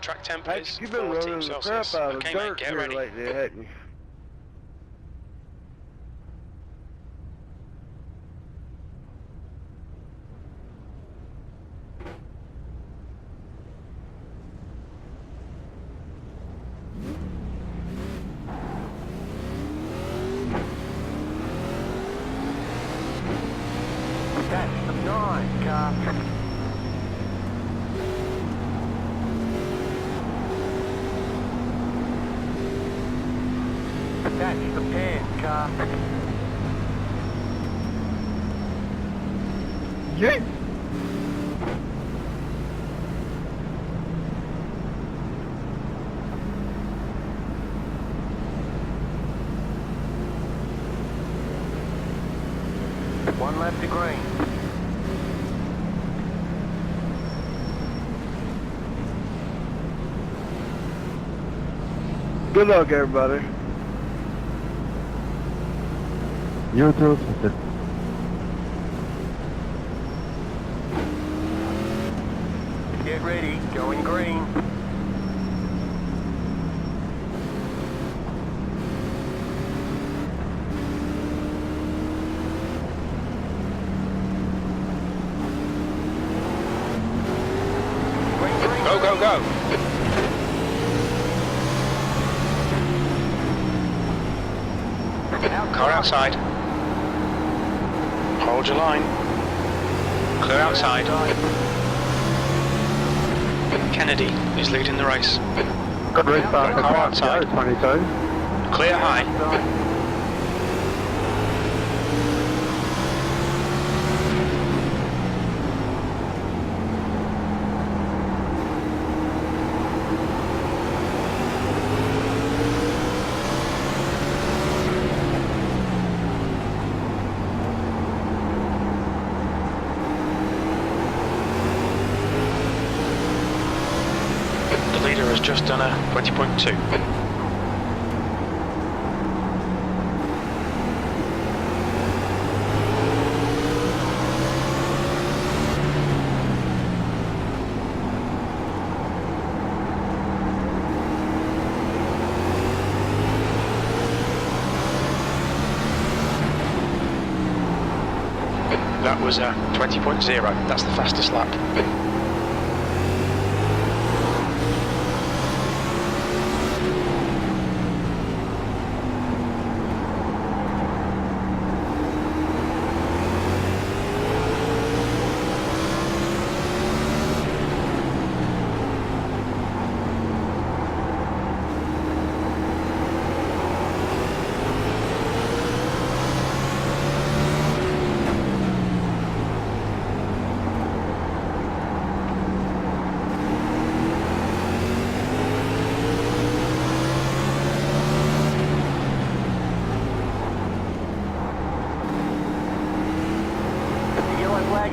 track temp is You've been 14 running the Celsius. crap out of Okay, mate, dirt get here ready. lately, hadn't you? That's the 9 car. That's the 10 car. Yeah. One lap to green. Good luck, everybody. You too, sister. Get ready, going green. Go, go, go! Car outside. Hold your line. Clear outside. Kennedy is leading the race. Good race back. Car outside. 22. Clear high. The leader has just done a 20.2. That was a 20.0. That's the fastest lap.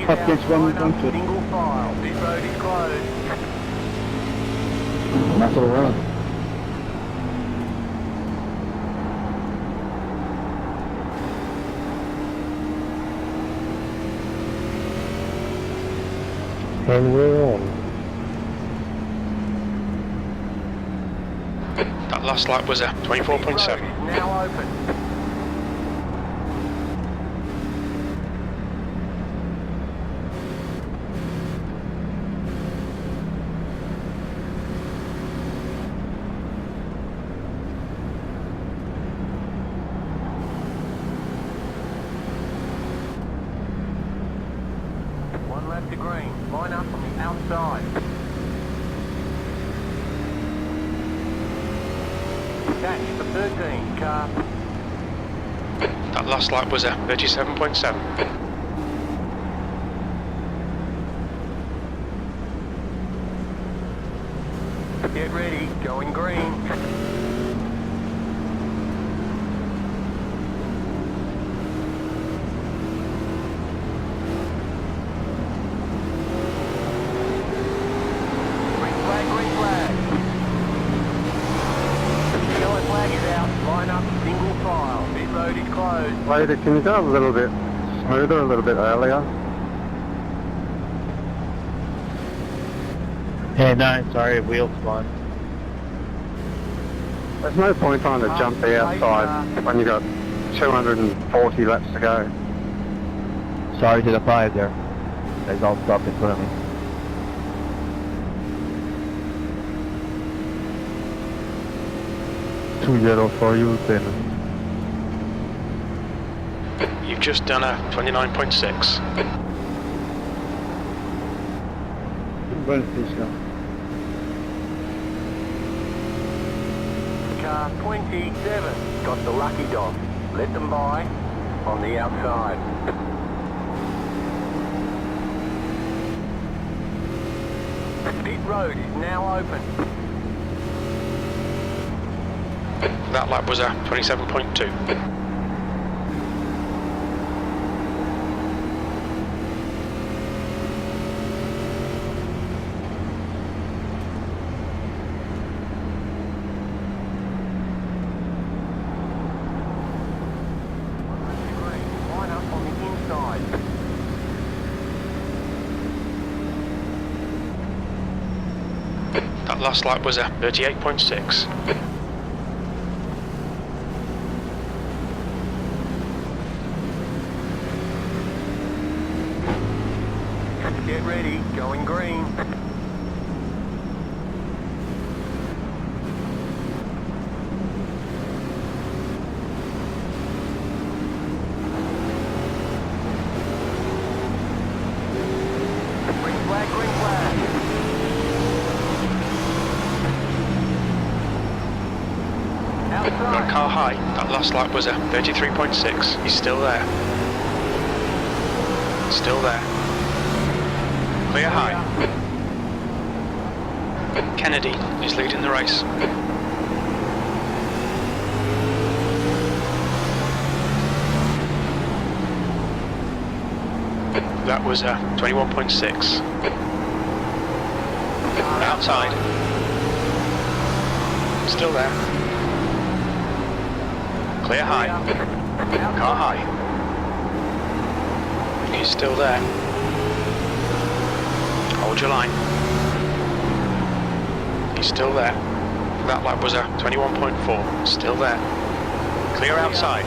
Up against one country. Single file. This road is closed. That's all right. And we're on. That last lap was a 24.7. Now open. One lap to green. Line up on the outside. That's the 13 car. That last lap was a 37.7. Get ready, going green. Green flag. Yellow flag is out. Line up, single file. Pit road is closed. Later, can you go a little bit smoother, a little bit earlier? Hey, no, sorry, wheel spun. There's no point trying to jump the outside when you got 240 laps to go. Sorry to the 5 there. Guys all stopped in front of me. Too yellow for you, then. You've just done a 29.6. Car 27 got the lucky dog. Let them by on the outside. Pit road is now open. That lap was a 27.2. Line up on the inside. That last lap was a 38.6. Get ready, going green. Green flag, green flag. Got Outside. car high. That last lap was a 33.6. He's still there. Still there. Clear high. Kennedy is leading the race. That was a 21.6. Outside. Still there. Clear high. Car high. He's still there. Hold your line. He's still there. That lap was a 21.4. Still there. Clear outside.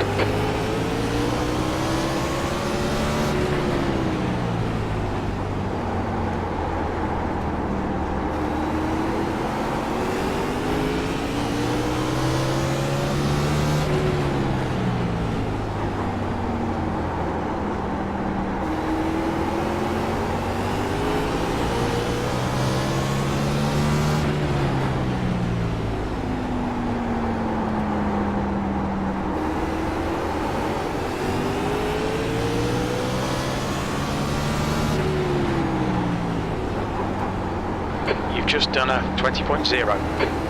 You've just done a 20.0.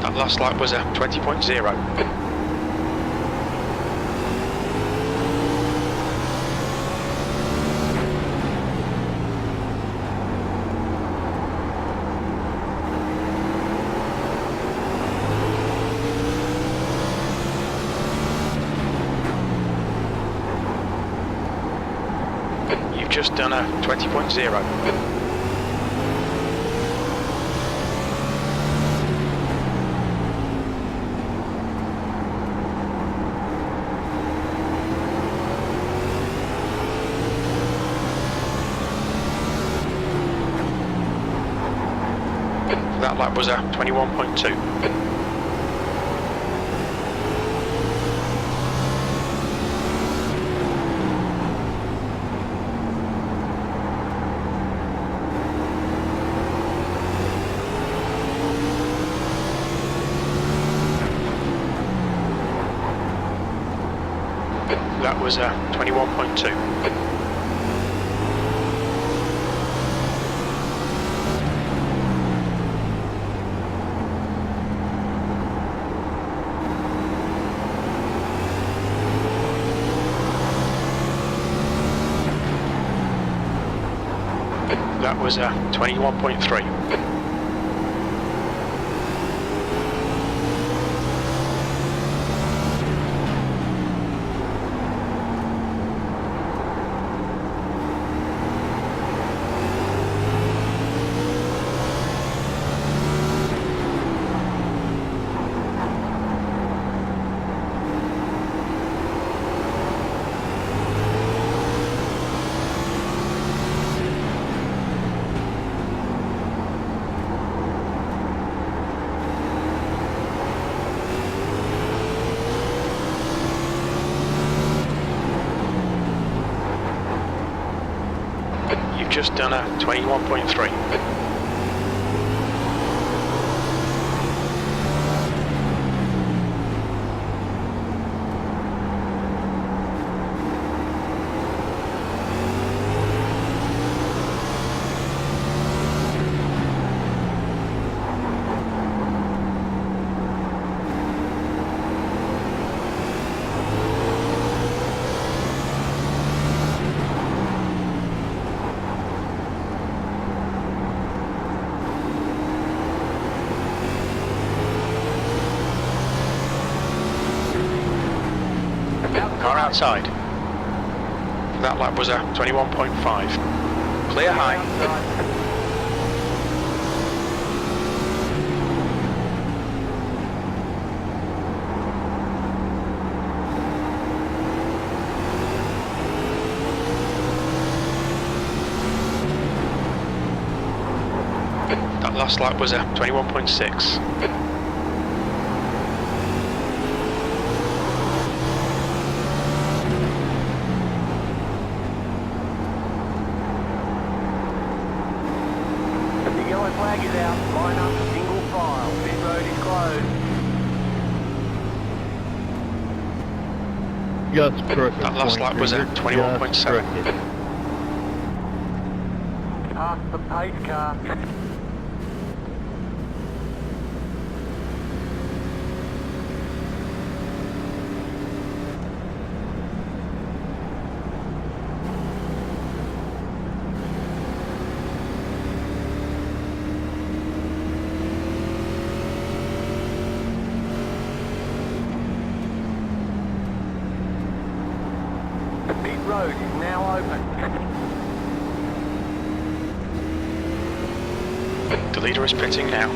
That last lap was a 20.0. You've just done a 20.0. That lap was a 21.2. That was a 21.2. That was 21.3. You've just done a 21.3. Car outside. That lap was a 21.5. Clear high. That last lap was a 21.6. Flag is out, line up single file, pit road is closed. Just crooked. That last lap was at 21.7. Past the pace car. Pit road is now open. The leader is pitting now.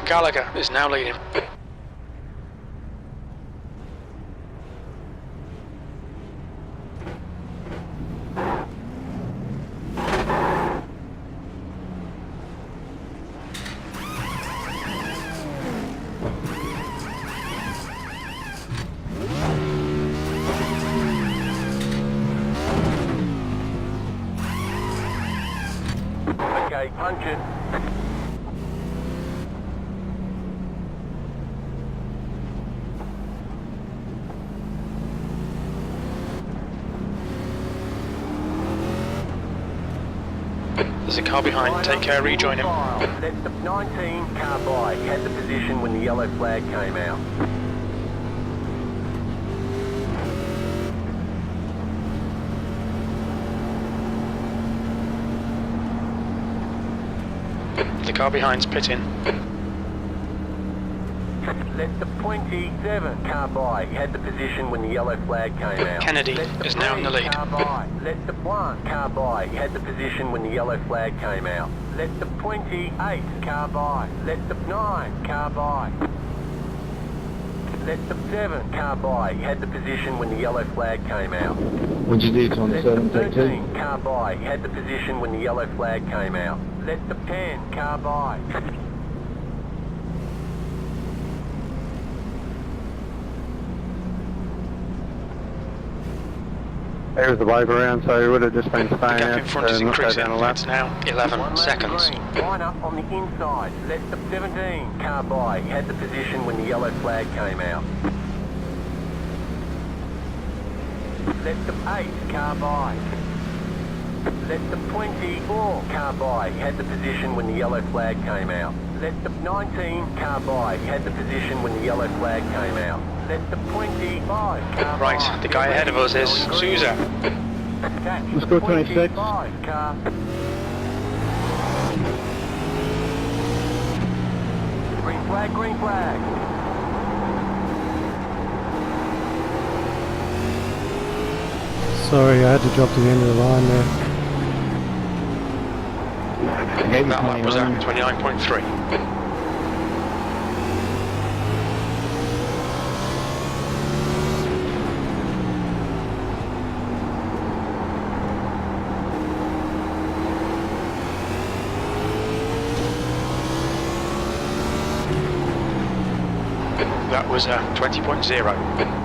Gallagher is now leading. Okay, punch it. There's a car behind, take care, rejoin him. That's the 19 car by, had the position when the yellow flag came out. The car behind's pitting. Let the 27 car by, had the position when the yellow flag came out. Kennedy is now in the lead. Car by. Let the 1 car by, had the position when the yellow flag came out. Let the 28 car by. Let the 9 car by. Let the 7 car by, had the position when the yellow flag came out. What'd you do on the Let the 7 take 13 car by, had the position when the yellow flag came out. Let the 10 car by. He was the wave around, so he would have just been The staying gap in out front is to not go increasing. down a lap. It's now 11 One lap seconds. green. Line up on the inside. Let the 17 car by. He had the position when the yellow flag came out. Let the 8 car by. Let the 24 car by. He had the position when the yellow flag came out. Let the 19 car by. He had the position when the yellow flag came out. Let the 25 car by. Right, the guy ahead of us is Souza. Let's go 26. Car. Green flag, green flag. Sorry, I had to drop to the end of the line there. Maybe That lap was 21. at 29.3. That was 20.0.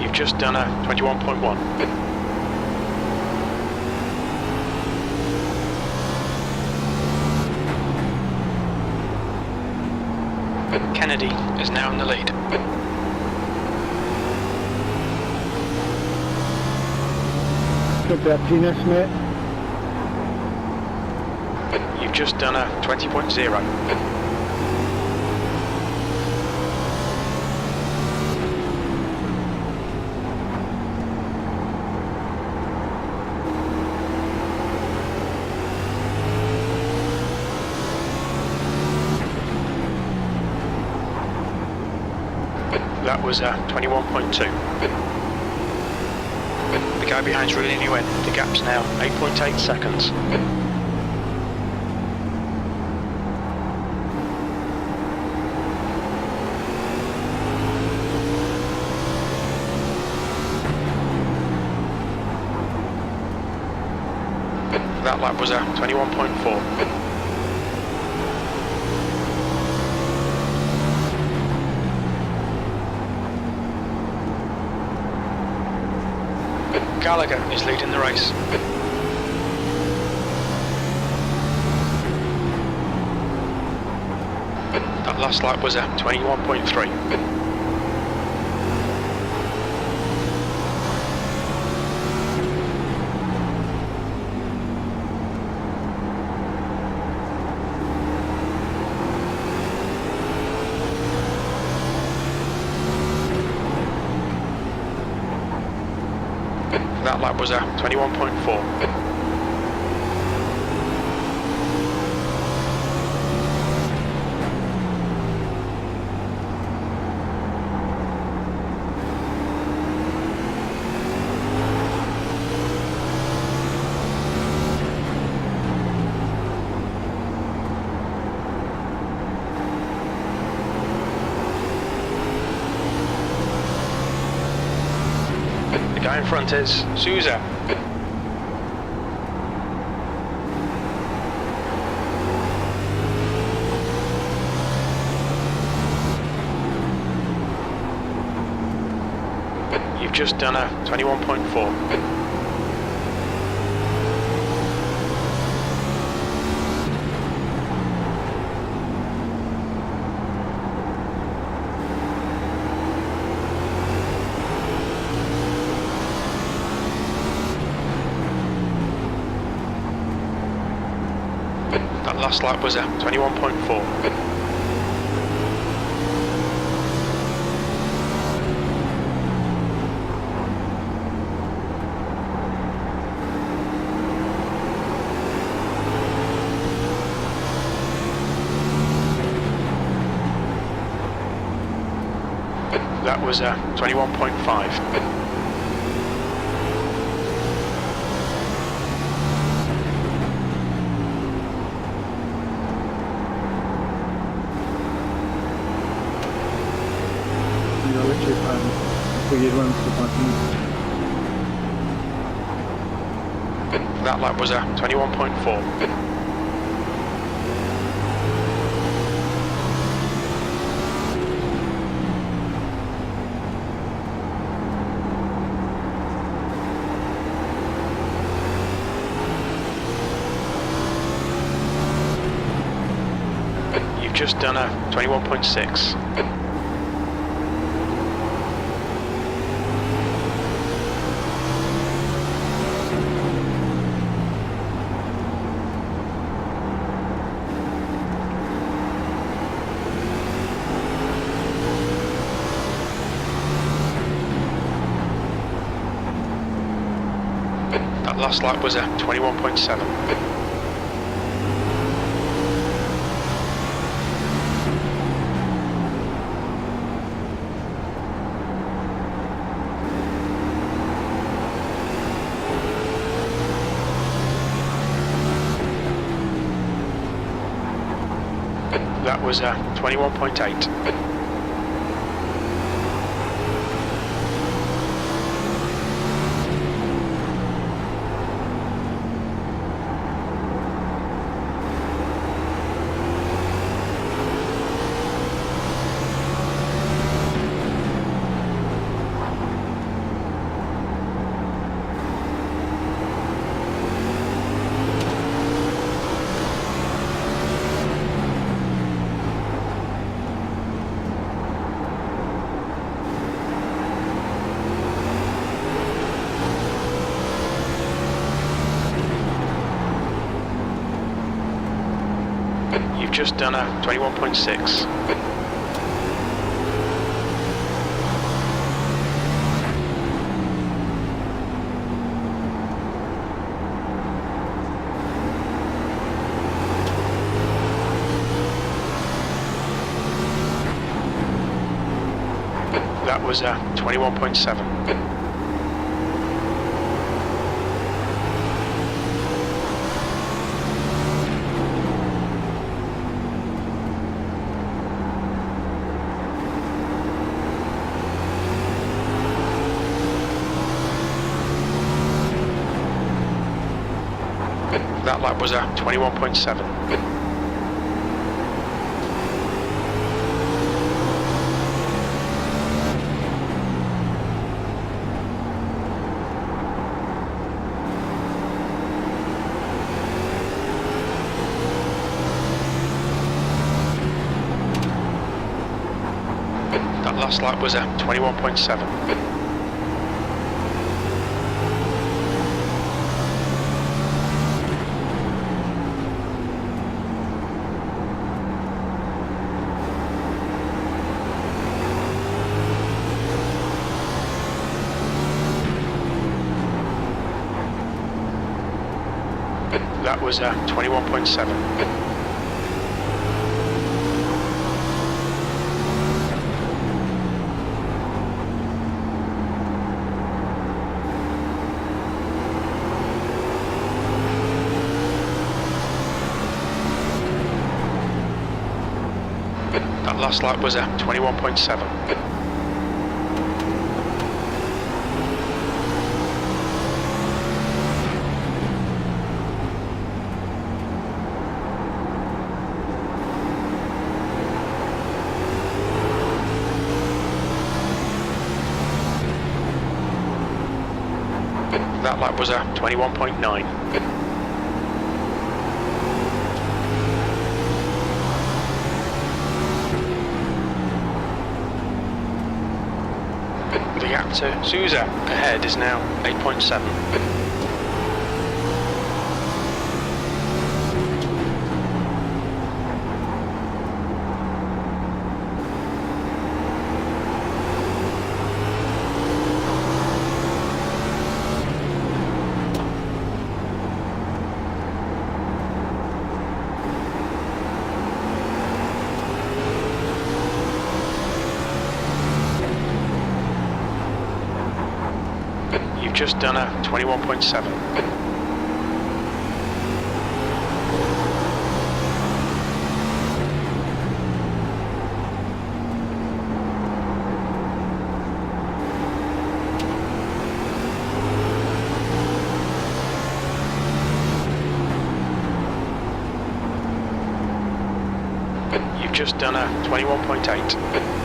You've just done a 21.1. Kennedy is now in the lead. Good that, Gina Smith. You've just done a 20.0. That was 21.2. The guy behind's reeling you in. The gap's now 8.8 seconds. That lap was 21.4. Gallagher is leading the race. That last lap was at 21.3. That lap was 21.4. The guy in front is Souza. You've just done a 21.4. That last lap was at 21.4. That was 21.5. We get one to Martinsville. That lap was a 21.4. You've just done a 21.6. That last lap was a 21.7. That was a 21.8. You've just done a 21.6. That was a 21.7. That lap was a 21.7. That last lap was a 21.7. That was a 21.7. That last lap was a 21.7. That lap was a 21.9. The gap to Sousa ahead is now 8.7. You've just done a 21.7. You've just done a 21.8.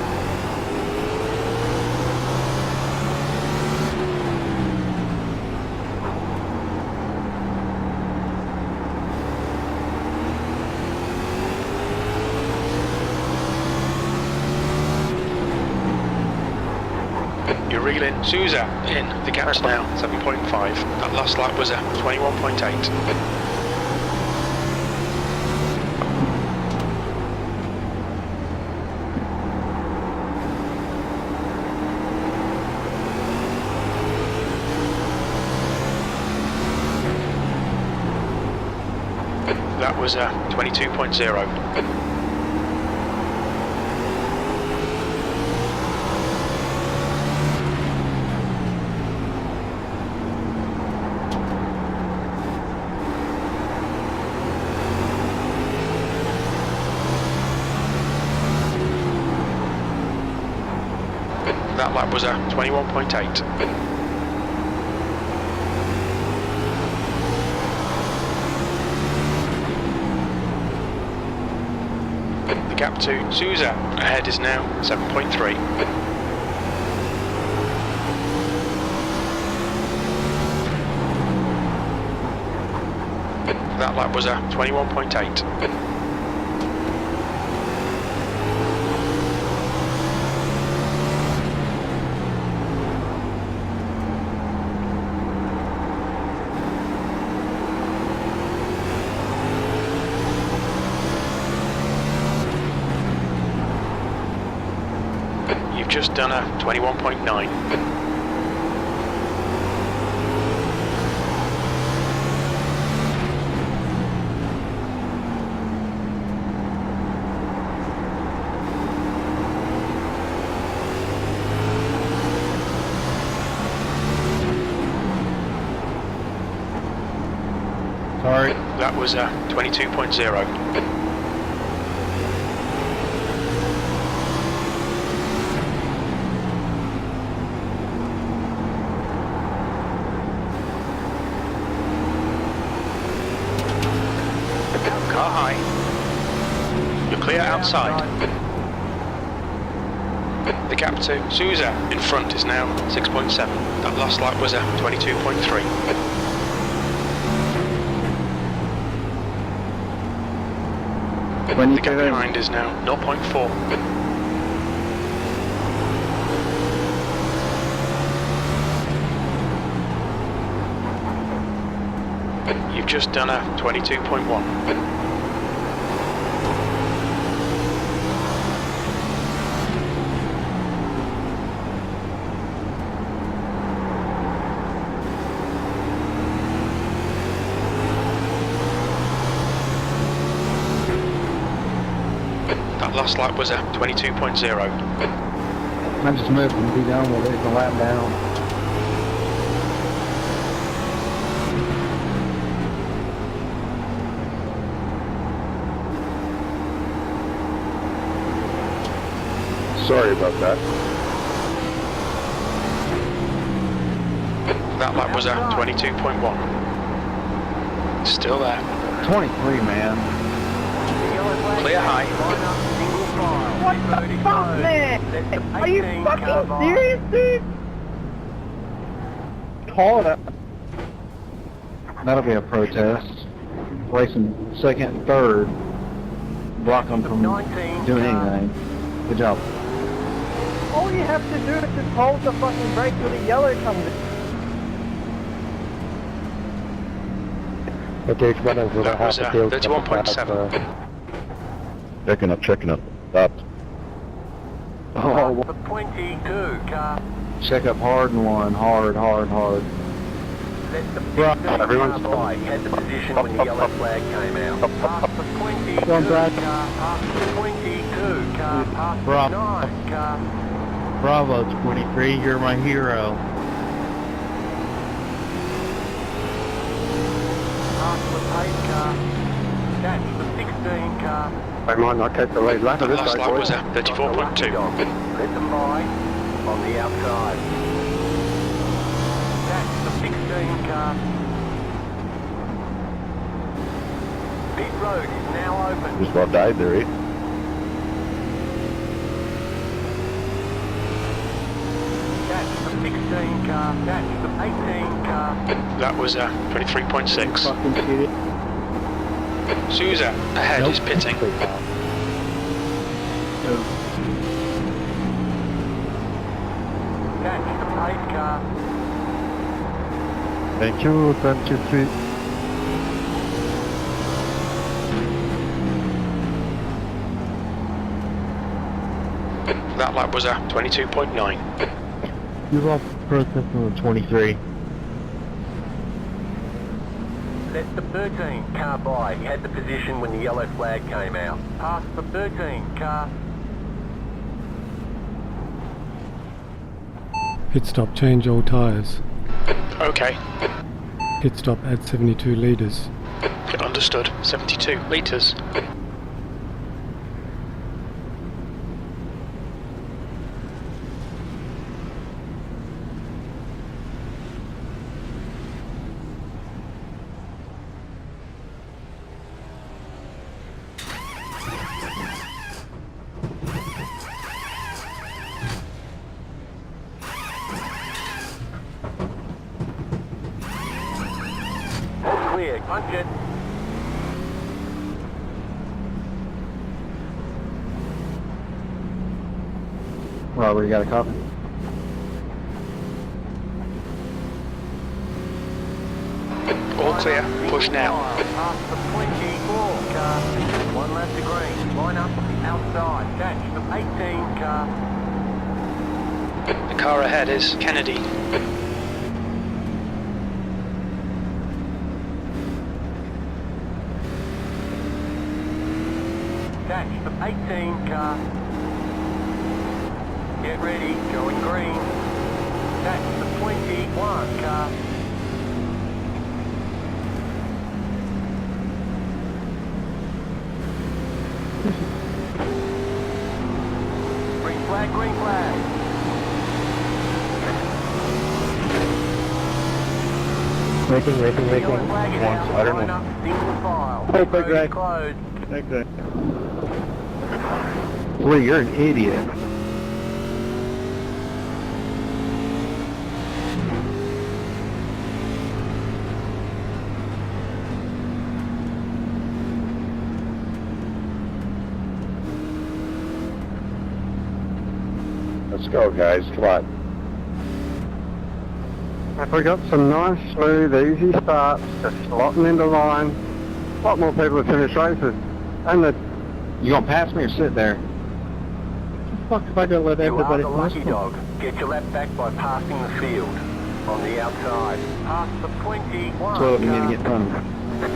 You're reeling Souza in. The gap's now 7.5. That last lap was a 21.8. That was a 22.0. That lap was a 21.8. The gap to Souza ahead is now 7.3. That lap was a 21.8. You've just done a 21.9. Sorry. That was a 22.0. Car high. You're clear outside. The gap to Souza in front is now 6.7. That last lap was a 22.3. When The gap behind is now 0.4. You've just done a 22.1. That last lap was a 22.0. I just moved and be done with it. It's a lap down. Sorry about that. That lap was a 22.1. Still there. 23, man. Clear high. What the fuck, man? Are you fucking serious, dude? Call it. That'll be a protest. Racing second and third. Block them from doing anything. Good job. All you have to do is just hold the fucking brake till the yellow comes in. Okay, come on over That was a 31.7. Checking up. Stop. Oh, For 22, car. check up hard and one. Hard. Let the 15 everyone's- car by had the position when the yellow flag came out. Pass the 22 Go on, Brad. car, pass the 22 car, pass the Bravo. 9 car. Bravo, 23. You're my hero. Pass the 8 car. That's the 16 car. They might not take the lead lap That of this last day, lap boys. was a 34.2. Let them by on the outside. That's the 16 car. Pit road is now open. Just about died there, eh? 16 car, catch the 18 car. That was 23.6. Fucking shit. Sousa ahead is pitting. Catch the 8 car. Thank you, 23. That lap was 22.9. You're off protest on 23. Let the 13 car by. He had the position when the yellow flag came out. Past the 13 car. Pit stop, change all tyres. Okay, Pit stop, add 72 litres. understood. 72 litres. All clear. Punch it. Robert, you got a copy? All clear. Push now. Past the 24 car. One left to green. Line up on the outside. Catch the 18 car. The car ahead is Kennedy. Catch the 18 car. Get ready. Going green. Catch the 21 car. Green flag, green flag. Racing. Yellow flag is out. I don't Line know. up, single file. Hey, Road Greg. closed. Okay. Well, you're an idiot. Let's go, guys. Come on. We got some nice, smooth, easy starts, just slotting into line. A lot more people to finish races. And the You gonna pass me or sit there? What the fuck if I gotta let You are everybody the pass lucky me? dog. Get your lap back by passing the field. On the outside. Past the 21 12 you need to car. get in front of me.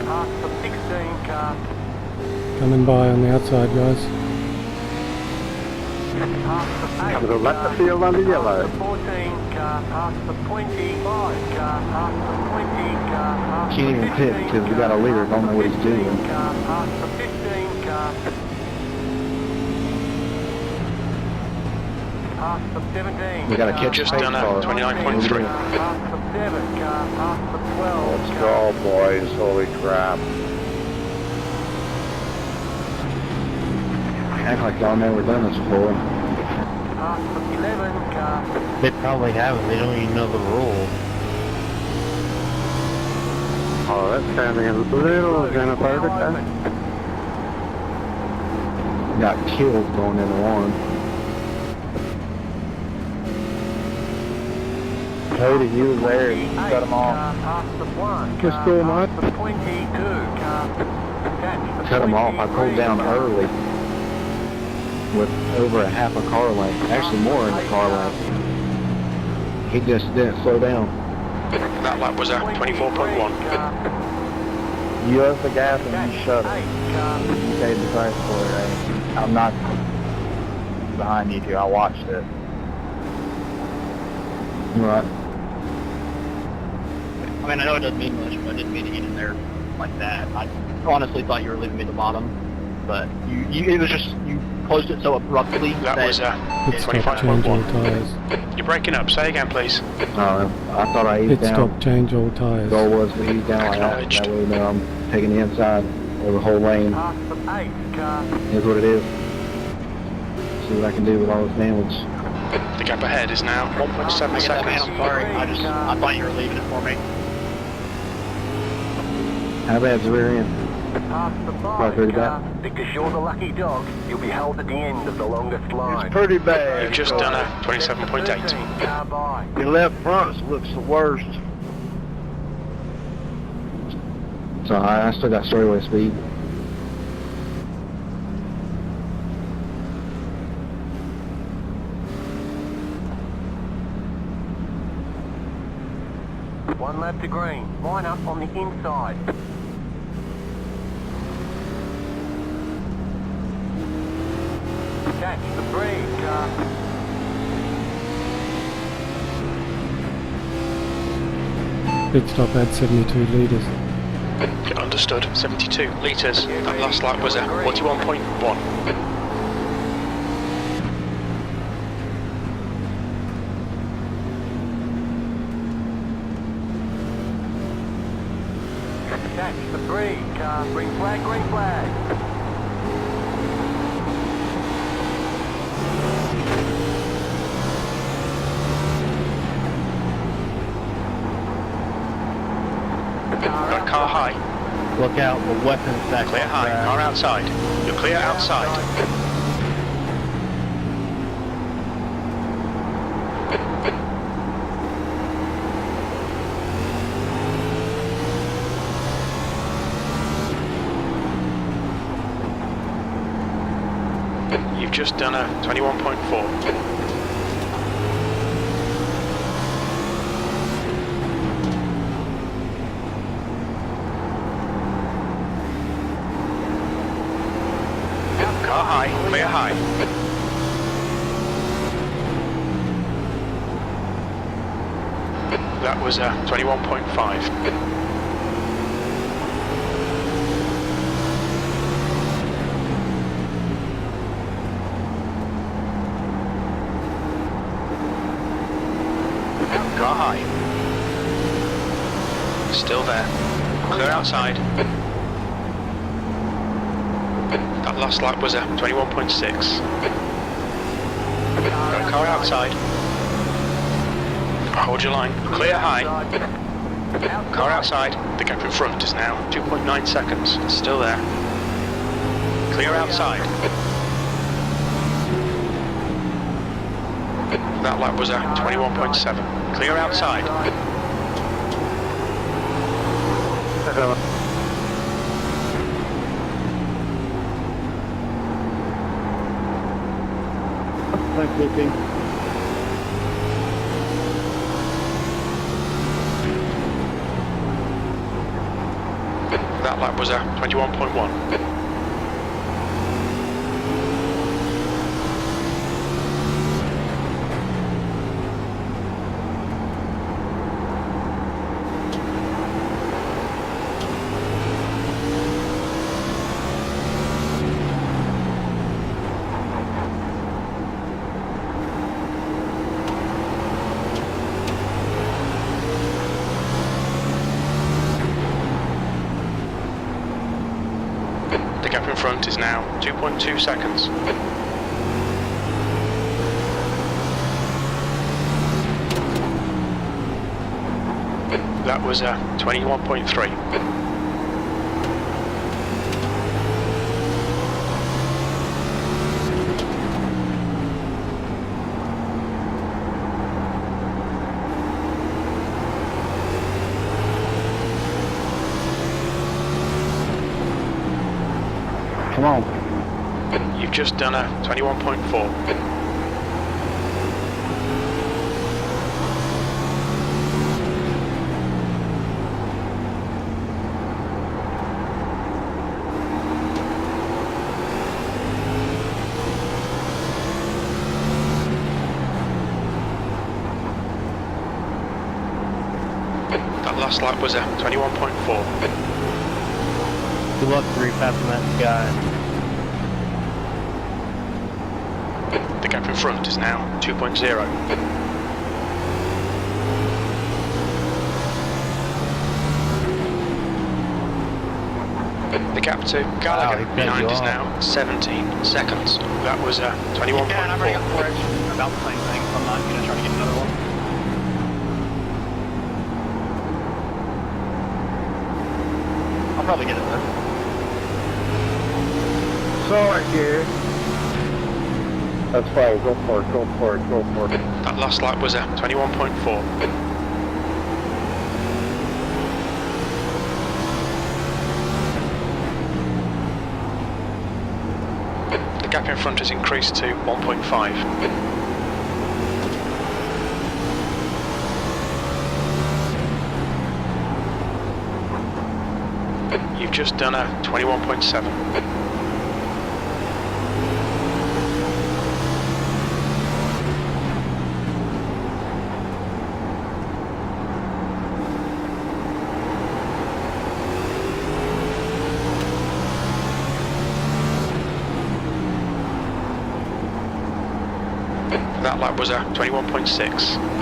Past the 16 car. Coming by on the outside, guys. Past the 8 Comes a lap car. to field under Past yellow. the 14 car. Past the 25 car. Past the 20 car. Past Can't the even pit 15 because we got a car, leader, past don't know what the he's 15 doing. car, Past the 15 car. Past the 17 We gotta car, catch Just pace done car. 29.3. Past the 7 car. Past the 12 let's car. go, boys. Holy crap. Act like y'all never done this before. Past the 11 car. They probably haven't. They don't even know the rules. Oh, that's sounding a little xenophobic, Now huh? open. Got killed going into one. Cody, you was there. You cut them off. Just go, mate. Cut them off. I pulled down early with over a half a car length. Actually, more in the car length. He just didn't slow down. That lap was 24.1. You left the gas and you shut it. You paid the price for it, right? I'm not behind you two. I watched it. Right. I mean, I know it doesn't mean much, but I didn't mean to get in there like that. I honestly thought you were leaving me at the bottom, but it was just, you closed it so abruptly That was Pit stop, change all 25.1. tyres. You're breaking up. Say again, please. I thought I eased Pit down. stop, change all tyres. Goal was to ease down like that. Acknowledged. That way, you know, I'm taking the inside of the whole lane. Past the 8 car. Is what it is. See what I can do with all this damage. The gap ahead is now 1.7 I get that, man. I'm seconds. sorry. I thought you were leaving it for me. How bad's the rear end? Past the Right, pretty car. bad. Because you're the lucky dog, you'll be held at the end of the longest line. It's pretty bad. You've just done a 27.8. 13 car by. Your left front looks the worst. So I still got straightaway speed. One lap to green. Line up on the inside. Catch the break, car. Pit stop at 72 litres. Understood. 72 litres. That last lap was a 41.1. Catch the break, car. Green flag, green flag. Got car high. Look out, the weapons stack. Clear high. Car outside. You're clear outside. You've just done a 21.4. Car high, clear high. That was a 21.5. Car high. Still there. Clear outside. That last lap was a 21.6. Got a car outside. Hold your line. Clear high. Car outside. The gap in front is now 2.9 seconds. Still there. Clear outside. That lap was a 21.7. Clear outside. Thanks, Vicky. That lap was a 21.1. The gap in front is now 2.2 seconds. That was a 21.3. Come on. You've just done a 21.4. That last lap was a 21.4. Good luck repassing that guy. The gap in front is now 2.0. The gap to Gallagher Wow, he behind cut you is off. now 17 seconds. That was a 21.4. Yeah, and I'm running up 4 extra. about the same thing, so I'm not going to try to get another one. I'll probably get it though. Sorry, kid. That's fine. Go for it. Go for it. Go for it. That last lap was a 21.4. The gap in front has increased to 1.5. You've just done a 21.7. That lap was a 21.6.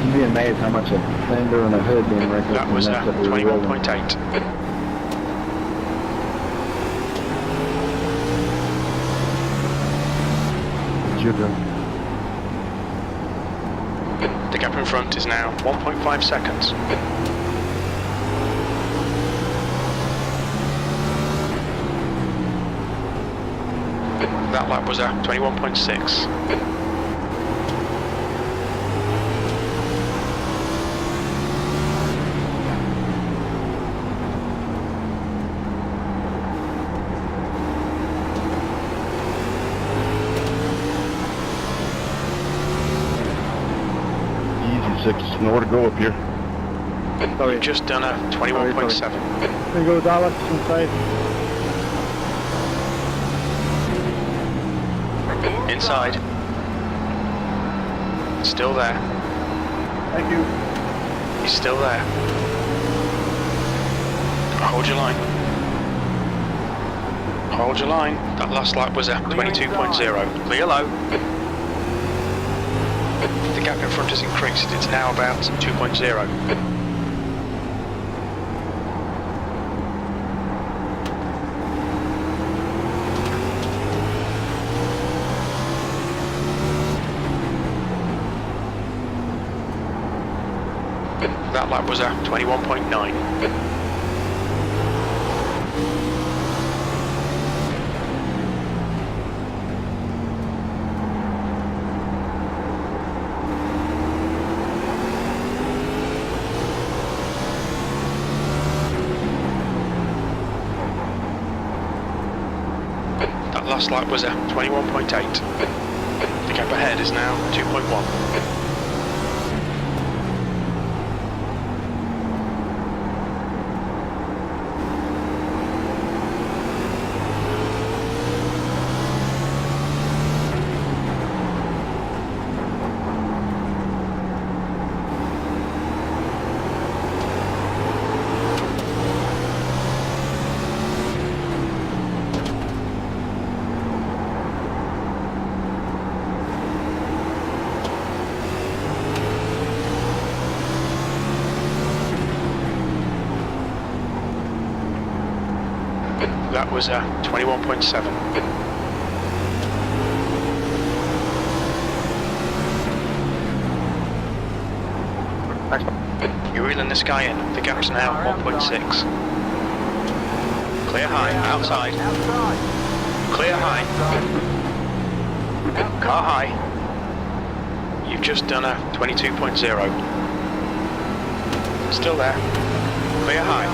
You'd be amazed how much a fender and a hood being wrecked. That was a 21.8. The gap in front is now 1.5 seconds. That lap was a 21.6. Six, nowhere to go up here. You've just done a 21.7. There you go, Dallas, inside. Inside. Still there. Thank you. He's still there. Hold your line. Hold your line. That last lap was a 22.0. Clear low. The gap in front has increased. It's now about 2.0. That lap was a 21.9. That last lap was a 21.8. The gap ahead is now 2.1. That was a 21.7. You're reeling this guy in. The gap's now 1.6. Clear high, outside. Clear high. Car high. You've just done a 22.0. Still there. Clear high.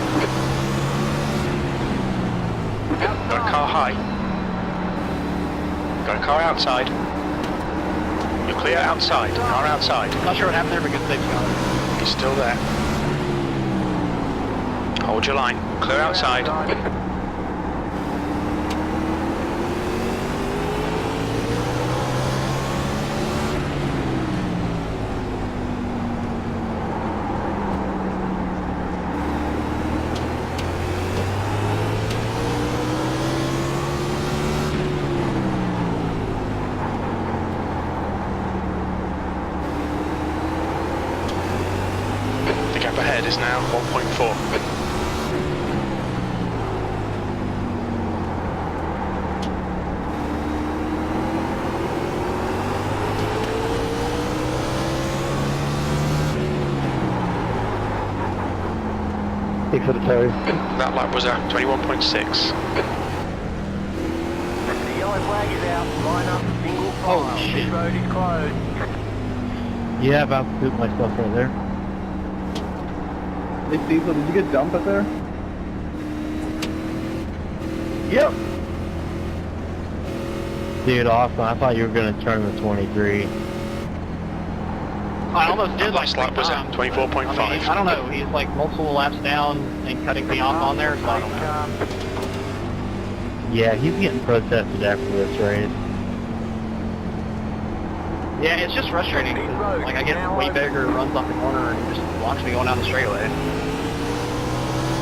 Got a car high. Got a car outside. You're clear outside. Car outside. Not sure what happened there, but good safety on it. He's still there. Hold Hold your line. Clear outside. The gap ahead is now 1.4. Six for the two. That lap was at 21.6. The yellow flag is out. Line up, single file. Oh, shit. Pit road is closed. Yeah, about to poop myself right there. Hey Diesel, did you get dumped up there? Yep. Dude, awesome. I thought you were going to turn the 23. I almost did like Last lap was at 24.5. I don't know. He's like multiple laps down and cutting me off on there, so I don't know. Yeah, he's getting protested after this race. Yeah, it's just frustrating. 'Cause, like I get way bigger, runs off the corner, and he just blocks me going down the straightaway.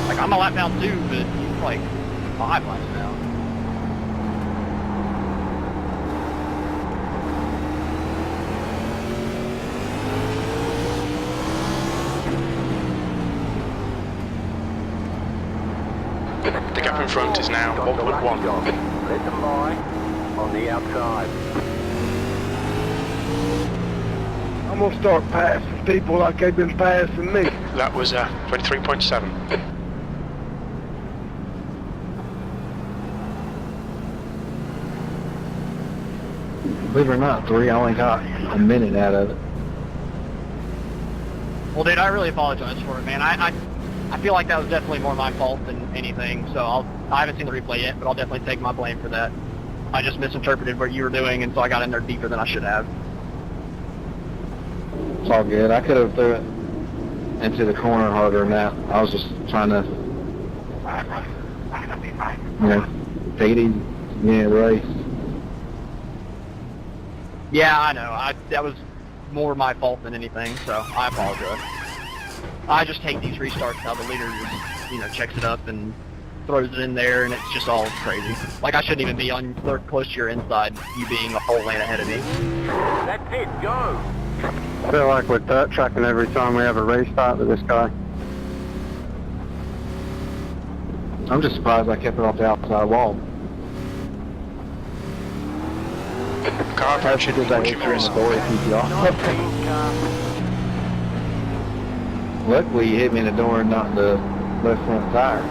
Like I'm a lap down too, but he's like 5 laps down. The gap in front is now 1.1. Let them lie on the outside. I'm gonna start passing people like they've been passing me. That was 23.7. Believe it or not, 3, I only got a minute out of it. Well, dude, I really apologize for it, man. I feel like that was definitely more my fault than anything. So I haven't seen the replay yet, but I'll definitely take my blame for that. I just misinterpreted what you were doing, and so I got in there deeper than I should have. It's all good. I could have threw it into the corner harder than that. I was just trying to, take it easy, race. Yeah, I know. That was more my fault than anything, so I apologize. I just hate these restarts how the leader just, checks it up and throws it in there, and it's just all crazy. Like, I shouldn't even be on close to your inside, you being a whole lane ahead of me. That's it, go! I feel like we're dirt tracking every time we have a restart with this guy. I'm just surprised I kept it off the outside wall. Car approaching 40 meters. Luckily, you hit me in the door and not in the left front tire.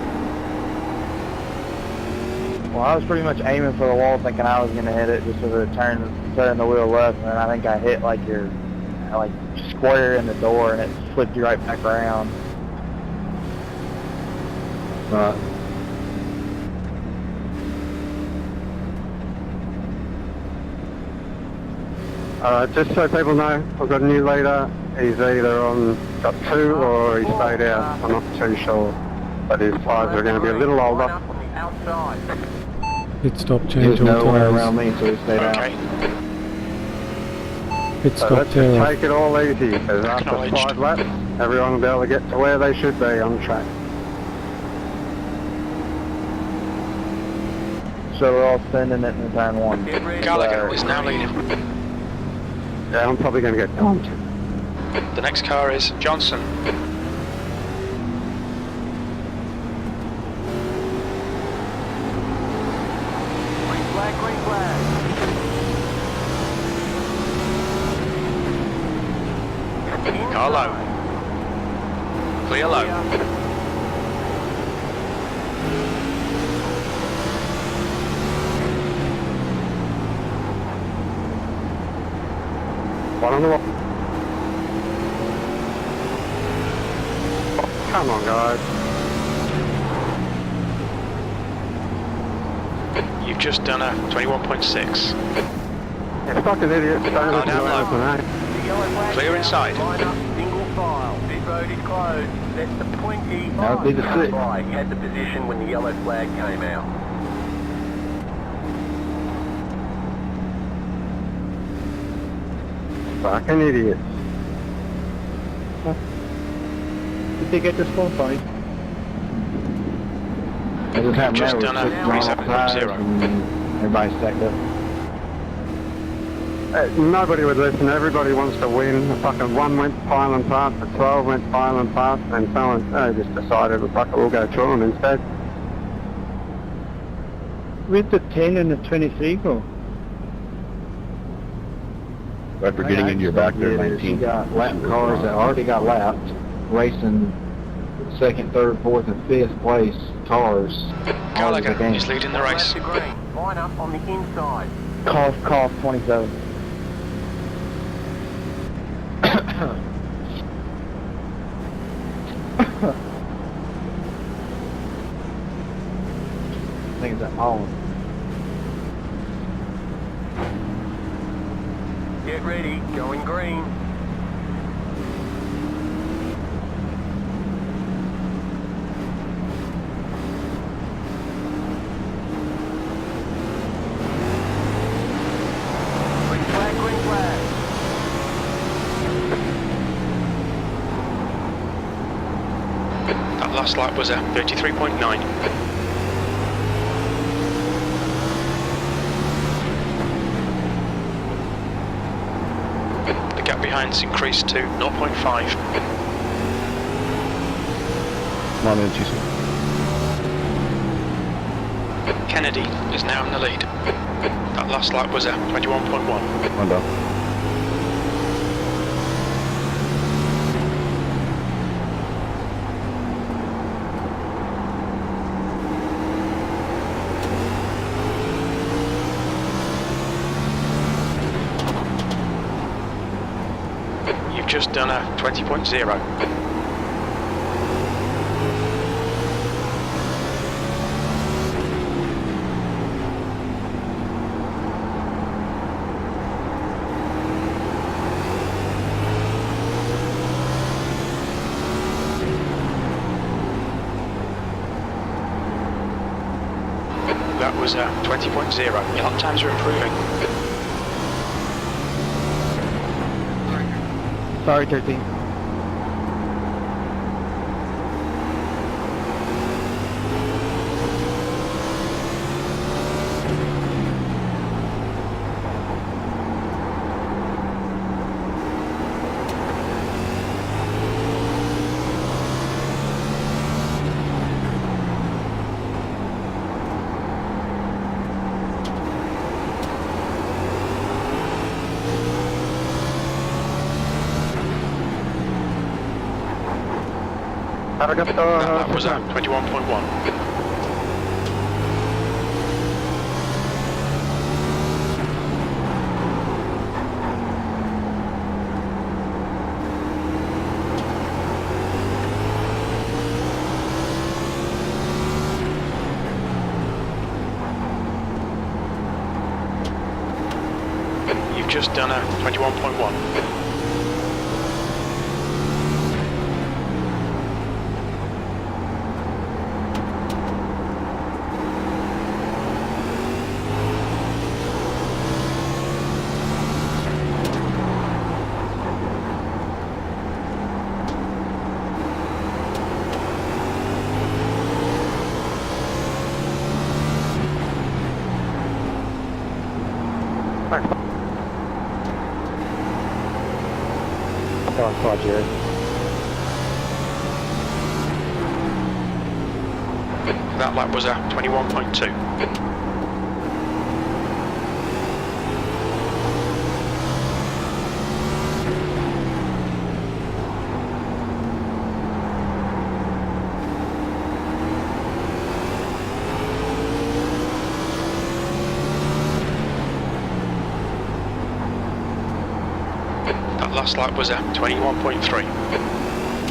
Well, I was pretty much aiming for the wall thinking I was going to hit it just as it turning the wheel left, and I think I hit like square in the door and it flipped you right back around. Right. Just so people know, we've got a new leader. He's either got 2 or he stayed out. I'm not too sure. But his tires are going to be a little older. Pit stop, He change was all nowhere tires. around me, so he stayed out. Okay. Pit So stop, let's just tail off. take it all easy, because after Acknowledged. 5 laps, everyone will be able to get to where they should be on track. So we're all sending it in turn 1. Gallagher is now leading. Yeah, I'm probably going to get dumped. The next car is Johnson. Green flag, green flag. Car low. Clear low. One on the wall. Come on, guys. You've just done a 21.6. You fucking idiots. Don't listen to down low. anything, eh? The yellow flag Clear is out. inside. Line up, single file. Pit road is closed. Let the 20 That would be the car six. by had the position when the yellow flag came out. Fucking idiots. Did they get disqualified? It just happened Just there done with a 6 37.0. and everybody stacked up. Nobody would listen. Everybody wants to win. Fucking one went piling past, the 12 went piling past, and someone just decided, well, fuck it, we'll go through them instead. Where'd the 10 and the 23 go? After getting into your back there, You 19. got lap cars that already got lapped, racing second, third, fourth, and fifth place cars. all over the Gallagher game. is leading the race. Left to green. Line up on the inside. Cough, 27. I think it's at Holland. Get ready, going green. Green flag, green flag. That last lap was a 33.9. The gap behind's increased to 0.5. Come on in, TC. Kennedy is now in the lead. That last lap was a 21.1. One down. You've just done a 20.0. That was a 20.0. Your lap times are improving. Sorry, 13. That lap was a 21.1. You've just done a 21.1. Oh, Jerry. That lap was a 21.2. That last lap was a 21.3.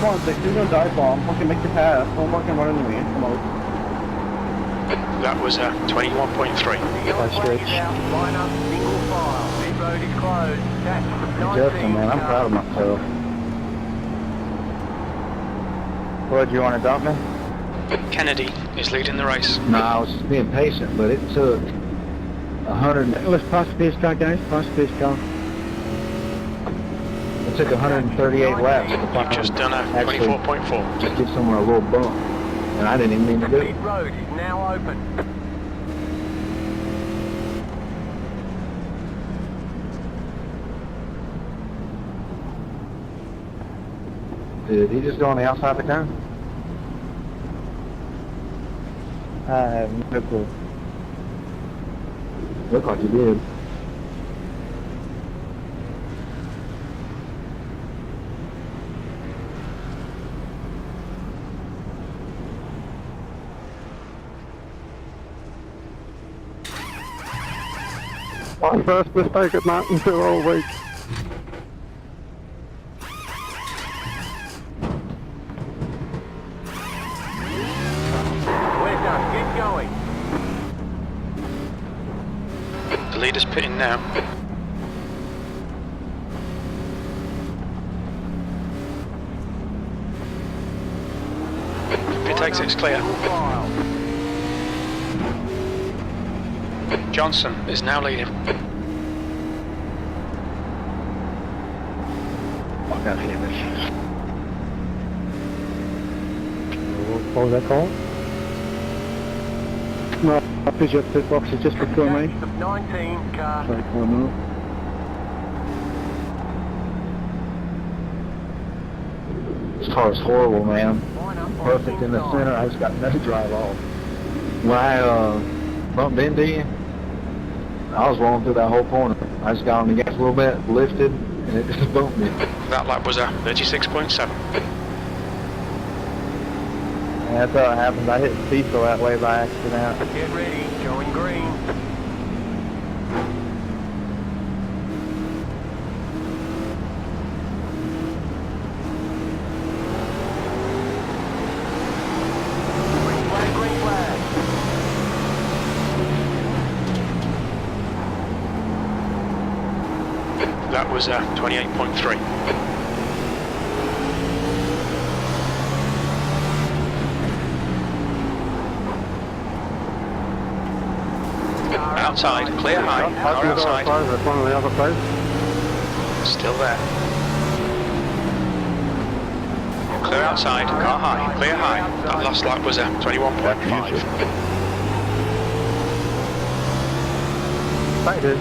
Come on, 6. He's gonna dive bomb. Fucking make the pass. Don't fucking run into me. Come on. That was 21.3. The yellow flag is out. Line up, single file. Pit road is closed. That's 19 Justin, man, I'm car. proud of myself. What, do you want to dump me? Kennedy is leading the race. No, I was just being patient, but it took 100. Let's pass the pace car, guys. Pass the pace car. It took 138 laps to You've just done a actually 24.4. just get somewhere a little bump, and I didn't even mean to do Pit it. road is now open. Did he just go on the outside of the car? I have no clue. Looked like he did. My first mistake at Martinsville all week. We're done. Get going. The leader's pitting now. Pit exit's clear. Single file. Johnson is now leading. Fuck, I hate this. What was that called? No, I think your pit box is just before me. The 19 car. Sorry, 1 minute. This car is horrible, man. Line up on Perfect in the inside. center. I just got no drive off. When I bumped into you, I was rolling through that whole corner. I just got on the gas a little bit, lifted, and it just bumped me. That lap was a 36.7. Yeah, that's how it happens. I hit Cecil that way by accident. Get ready. Going green. Green flag, green flag. That was 28.3. Car Outside, clear high, car outside. That's one of the other places. Still there. Clear outside, car high, clear high. That last lap was a 21.5. Thank you.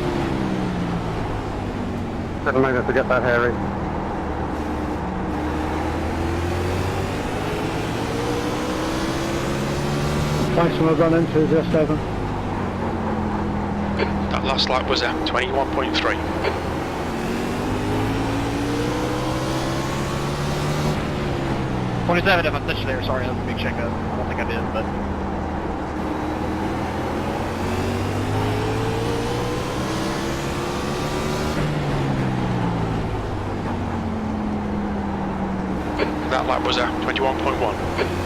Didn't mean it to get that hairy. Thanks for run into just 7. That last lap was a 21.3. 27 if I touched there. Sorry, that was a big checkup. I don't think I did, but... That lap was a 21.1.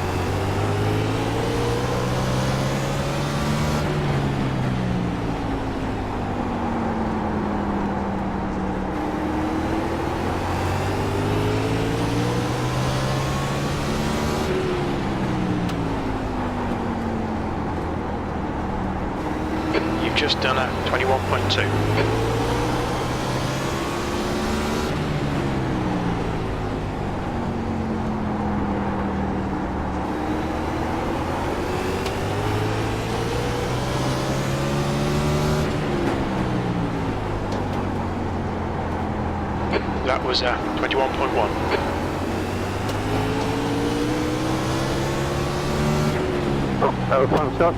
You've just done a 21.2. That was 21.1. Oh, that was fun stuff.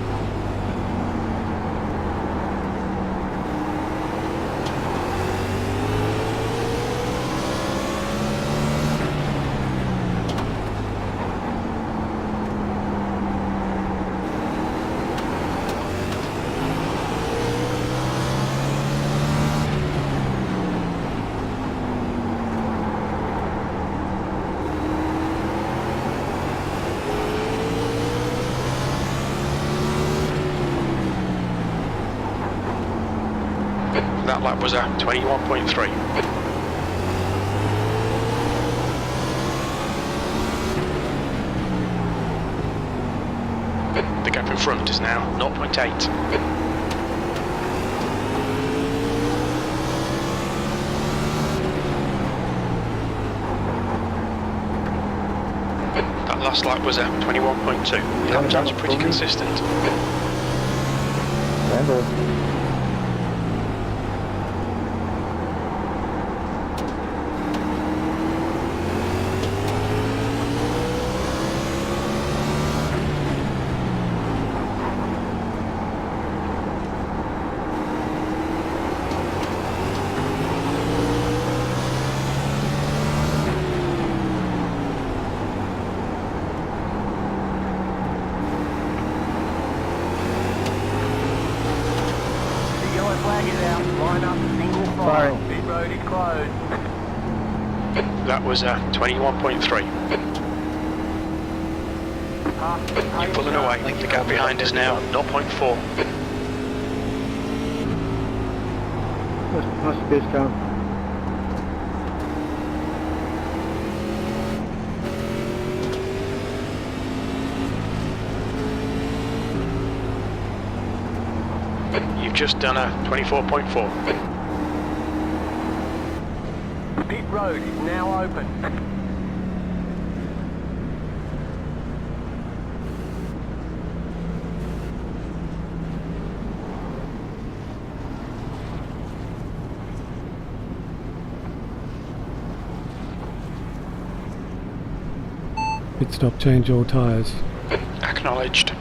That lap was a 21.3. The gap in front is now 0.8. That last lap was a 21.2. Lap times are pretty consistent. Remember. That was a 21.3. You're pulling away. The gap behind is now 0.4. Must be discount. You've just done a 24.4. Pit road is now open. Pit stop, change all tyres. Acknowledged.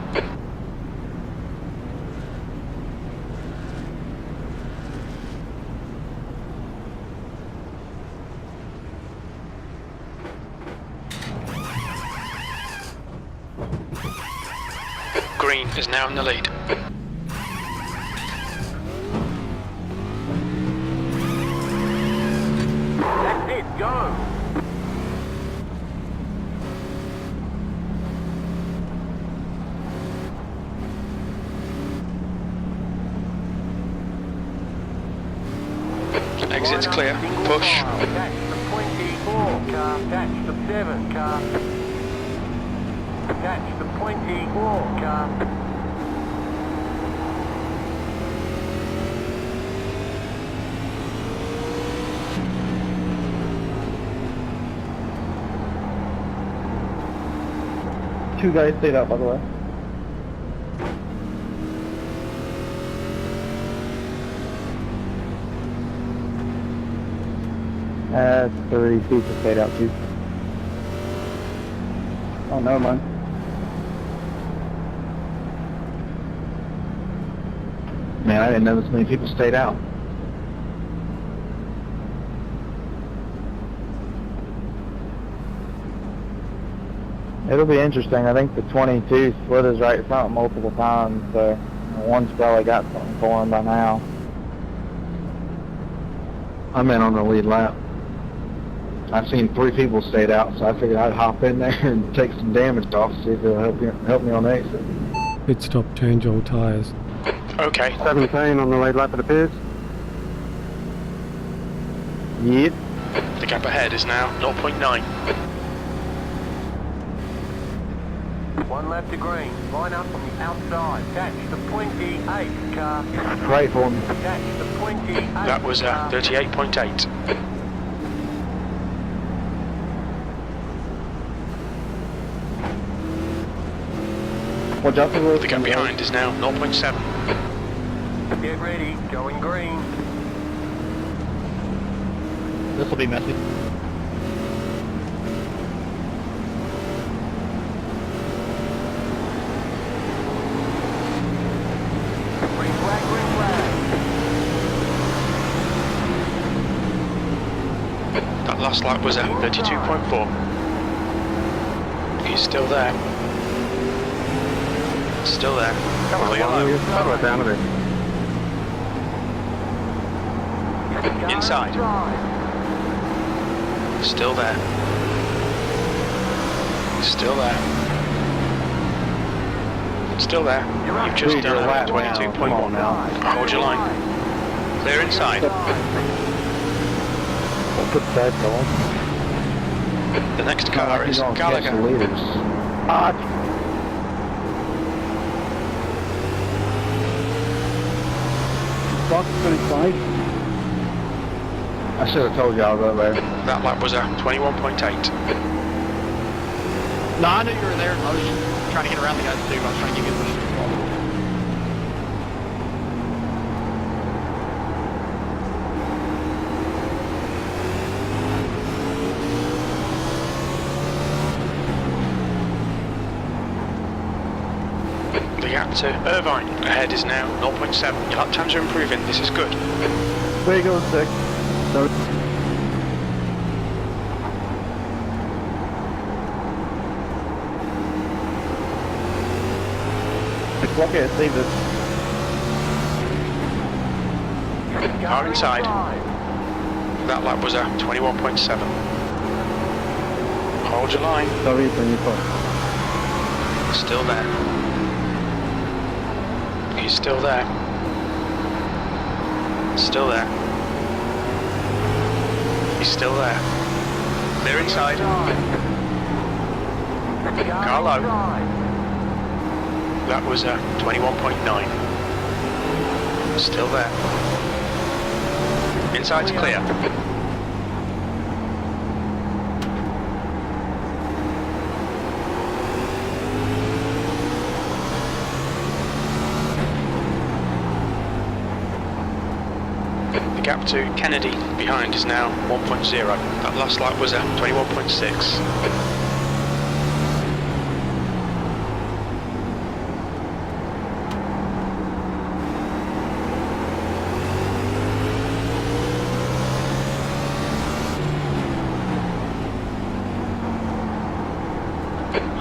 Green is now in the lead. That's it, go! Exit's clear. Push. Catch the 24 car, catch the 7 car. Catch the 24 car. Two guys stayed out, by the way. Three people stayed out too. Oh, no, man. Man, I didn't know this many people stayed out. It'll be interesting. I think the 22 split is right front multiple times, so one's probably got something for him by now. I'm in on the lead lap. I've seen 3 people stayed out, so I figured I'd hop in there and take some damage off, see if it'll help me on the exit. Pit stop, change all tyres. Okay. 17 on the lead lap, it appears. Yep. The gap ahead is now 0.9. One lap to green. Line up on the outside. Catch the 28 car. Pray for me. Catch the 28 That was a 38.8. Watch out for the The gap behind is now 0.7. Get ready. Going green. This will be messy. Green flag, green flag. That last lap was a 32.4. He's still there. Still there. Probably yellow. Slow it down a bit. Inside. Still there. Still there. Still there. You've just done a 22.1 now. Hold your line. Clear inside. Don't put that on. The next car is The Gallagher. leaders. Fuck, inside. I should have told y'all that there. That lap was a 21.8. No, I knew you were there. I was just trying to get around the guys too. I was trying to give you a push. The gap to Irvine ahead is now 0.7. Your lap times are improving. This is good. There you go, Dick. So, okay, save this. Car inside. That lap was a 21.7. Hold your line. Sorry for your phone. Still there. He's still there. Still there. He's still there. Clear inside. Car low. That was a 21.9. Still there. Inside's clear. The gap to Kennedy behind is now 1.0. That last lap was a 21.6.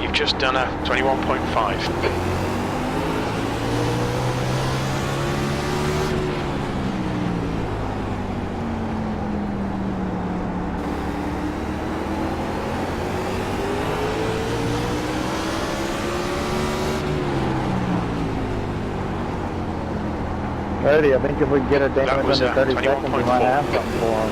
You've just done a 21.5. Ready, I think if we can get it down That was within 30 seconds, we 21.4. might have something for him.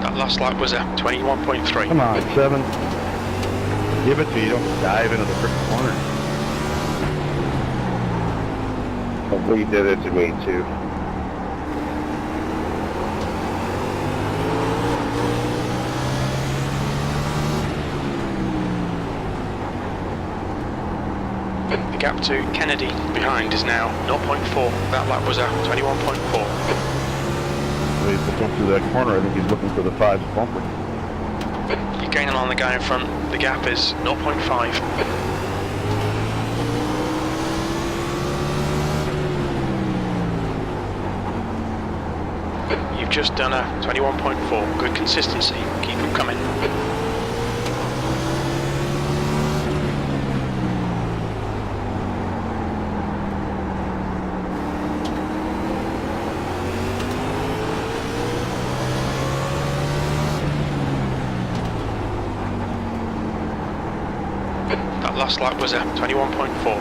That last lap was a 21.3. Come on, 7. Give it to you. Don't dive into the freaking corner. Hopefully you did it to me too. The gap to Kennedy behind is now 0.4. That lap was a 21.4. When he's looking through that corner, I think he's looking for the 5 bumper. You're gaining on the guy in front. The gap is 0.5. You've just done a 21.4. Good consistency. Keep them coming. That last lap was a 21.4.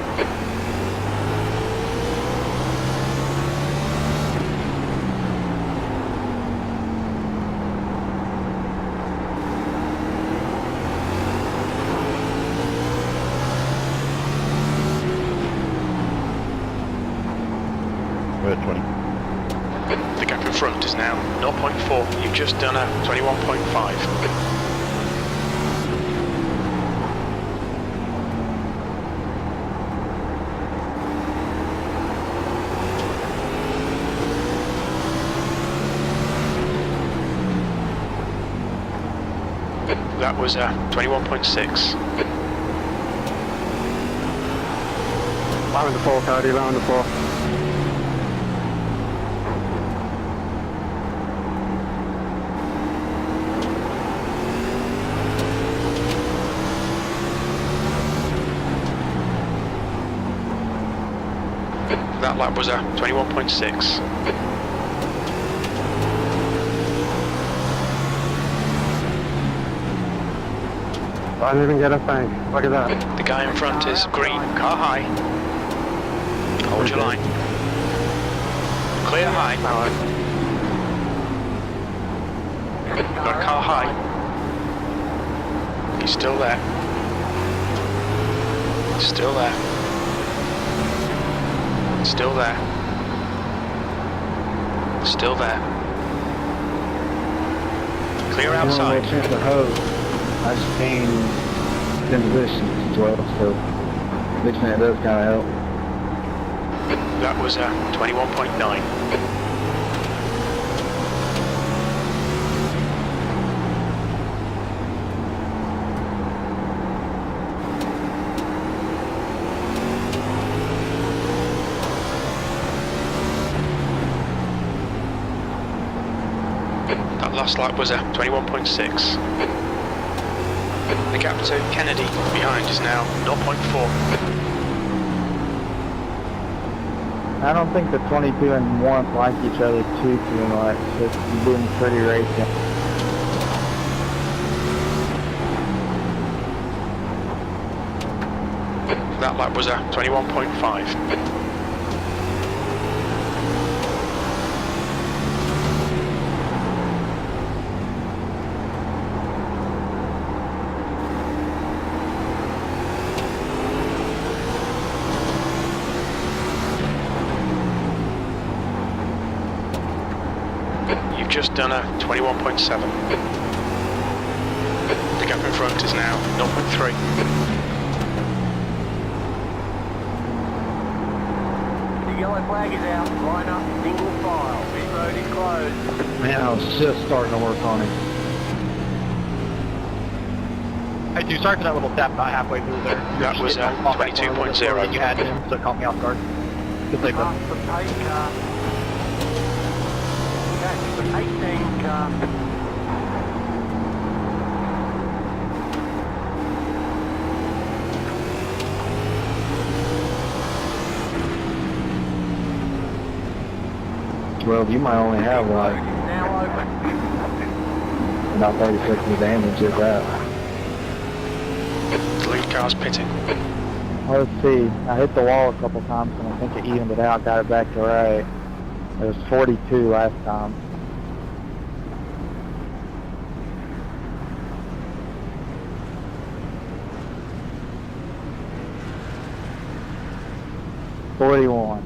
We're at 20. The gap in front is now 0.4. You've just done a 21.5. That was a 21.6. Allowing the 4, Cody, allowing the 4. That lap was a 21.6. I didn't even get a thing. Look at that. The guy in front is green, car high. Hold your line. Clear high. Got a car high. He's still there. Still there. Still there. Still there. Clear outside. Chance to hose. I just gained 10 positions as well, so mixing that does kind of help. That was a 21.9. That last lap was a 21.6. The gap to Kennedy behind is now 0.4. I don't think the 22 and 1 like each other too much. It's been pretty racing. That lap was a 21.5. Just done a 21.7. The gap in front is now 0.3. The yellow flag is out. Line up, single file. Pit road is closed. Man, I was just starting to work on it. Hey, dude, sorry for that little tap about halfway through there. That was 22.0. You had him, so it caught me off guard. Good thing, Past the pace car. Catch the 18 car. Well, you might only have like Now open. about 30 seconds of damage at that. The lead car's pitting. Let's see. I hit the wall a couple times and I think it evened it out, got it back to right. It was 42 last time. $41.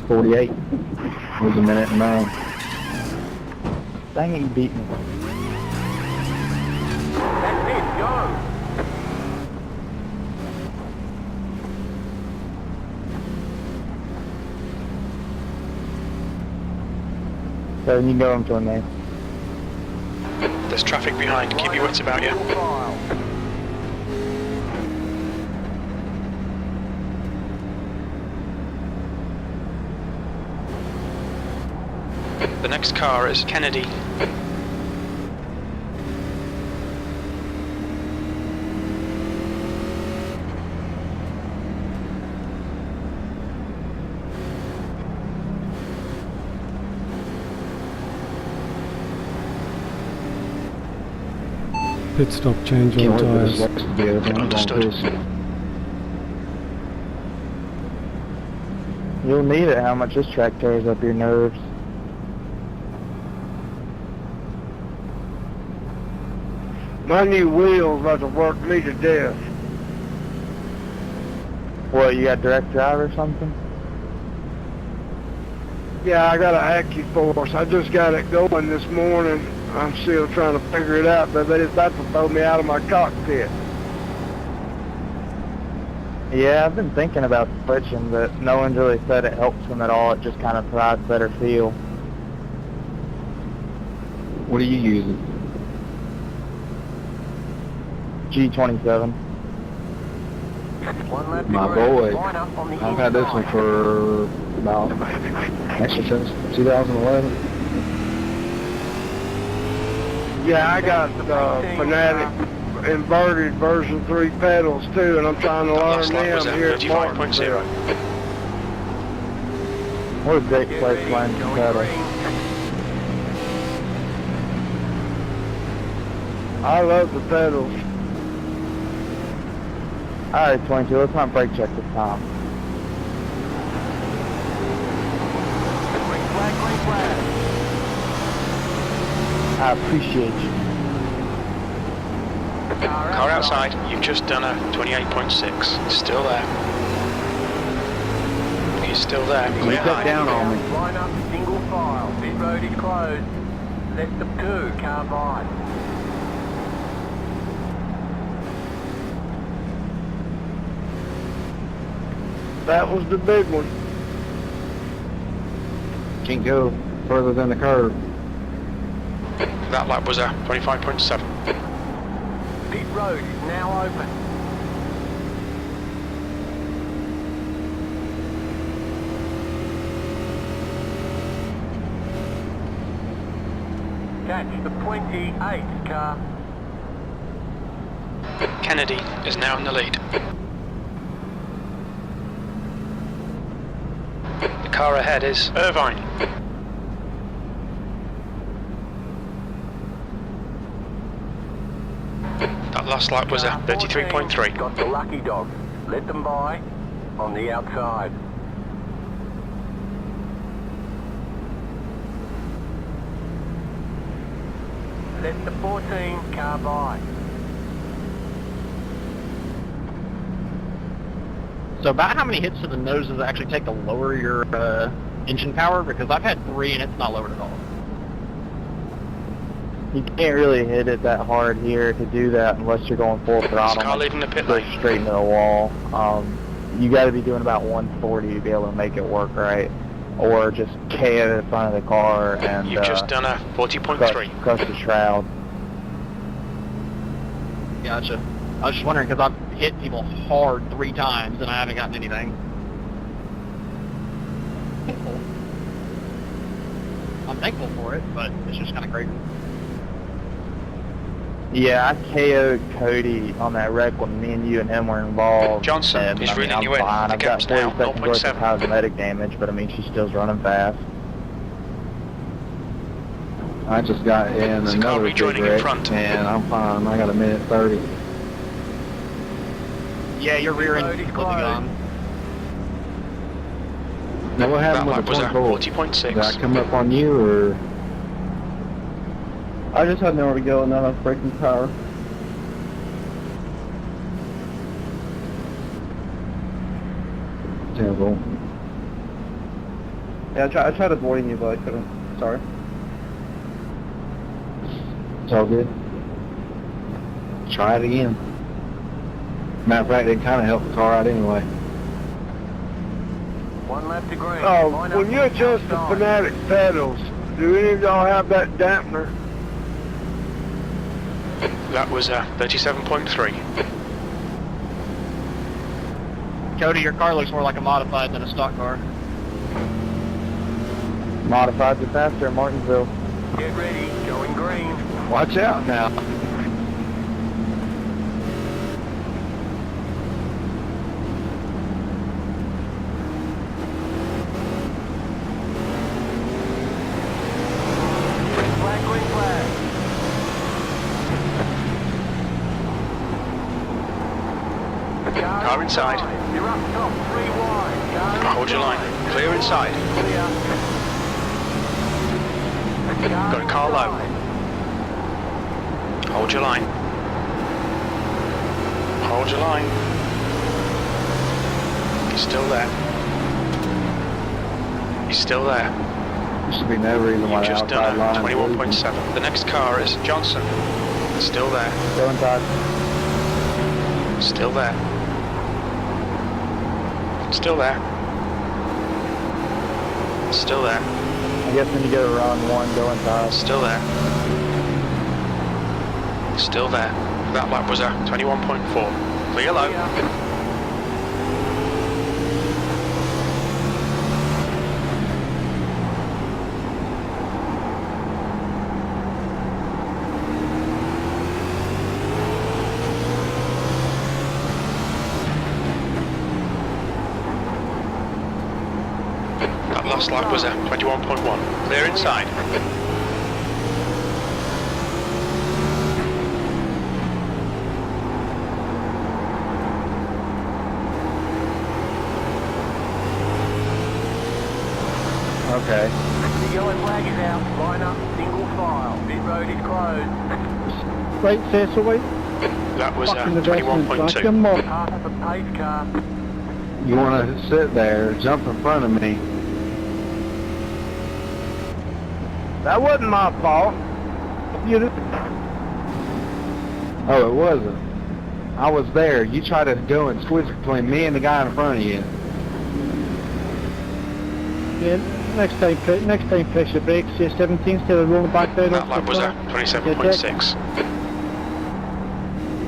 $48. It was a minute and 9. Dang it, you beat me. That's it, go. So you can go into me. There's traffic behind. Keep your wits about you. Single file. The next car is Kennedy. Pit stop, change Can't on wait for this tyres. Lex to be open. I'm going Understood. cruise. You'll need it, how much this track tears up your nerves. My new wheels about to work me to death. What, you got direct drive or something? Yeah, I got an AccuForce. I just got it going this morning. I'm still trying to figure it out, but it's about to throw me out of my cockpit. Yeah, I've been thinking about switching, but no one's really said it helps them at all. It just kind of provides better feel. What are you using? G27. 1 lap to My green. boy. Line up on the I've had this one inside. for about, actually since 2011. Yeah, I got Fanatic inverted version 3 pedals too, and I'm trying to That learn last lap was them at here at 35.0. Martinsville. What a great Get place ready, to learn some going pedals. green. I love the pedals. Alright, 22, let's not brake check this time. Green flag, green flag. I appreciate you. Car outside, you've just done a 28.6. Still there. He's still there. You Clear cut high. down on me. Line up single file. Pit road is closed. Let the 2 car by. That was the big one. Can't go further than the curve. That lap was a 25.7. Pit road is now open. Catch the 28 car. Kennedy is now in the lead. The car ahead is Irvine. That last lap was a Car 33.3. 14 got the lucky dog. Let them by on the outside. Let the 14 car by. So about how many hits to the nose does it actually take to lower your engine power? Because I've had 3 and it's not lowered at all. You can't really hit it that hard here to do that unless you're going full throttle. car leaving the pit Go lane. straight into the wall. You got to be doing about 140 to be able to make it work right, or just KO the front of the car and You've just done a 40.3. crush the shroud. Gotcha. I was just wondering because I've hit people hard 3 times and I haven't gotten anything. I'm thankful for it, but it's just kind of crazy. Yeah, I KO'd Cody on that wreck when me and you and him were involved. Johnson and, is reeling I'm you in. fine. The I've got gap's now 40 seconds worth of 0.7. cosmetic damage, but I mean, she still's running fast. I just got in There's a car another big rejoining in wreck, front. and I'm fine. I got a minute 30. Yeah, your rear end Road is is completely closed. gone. Now what That happened lap with was the a 24? 40.6. Did I come up on you, or? I just had nowhere to go and not enough braking power. Terrible. Yeah, I tried avoiding you, but I couldn't. Sorry. It's all good. Try it again. Matter of fact, it kind of helped the car out anyway. 1 lap to green. Oh, Line up when you on the adjust the outside. Fanatic pedals, do any of y'all have that dampener? That was a 37.3. Cody, your car looks more like a modified than a stock car. Modified to faster in Martinsville. Get ready, going green. Watch out now. Green flag, green flag. Car inside. You're up top, 3 wide. Car Hold your line. inside. Clear inside. Clear. Got a car low. inside. Hold your line. Hold your line. He's still there. He's still there. There should be no reason why You've the just outside done line a is losing. 21.7. The next car is Johnson. Still there. Go inside. Still there. Still there. Still there. I guess when you go to round 1, go inside. Still there. Still there. That lap was a 21.4. Clear low. That last lap was at 21.1. Clear inside. Okay. The yellow flag is out. Line up, single file. Pit road is closed. Right, Cecil, wait. That was at Fucking investment, fuck 21.2. them up. Half of the pace car. You want to sit there, jump in front of me. That wasn't my fault. You Oh, it wasn't. I was there. You tried to go and squeeze between me and the guy in front of you. yeah, next time press your brakes, say 17 instead of rolling back down. That lap was at 27.6.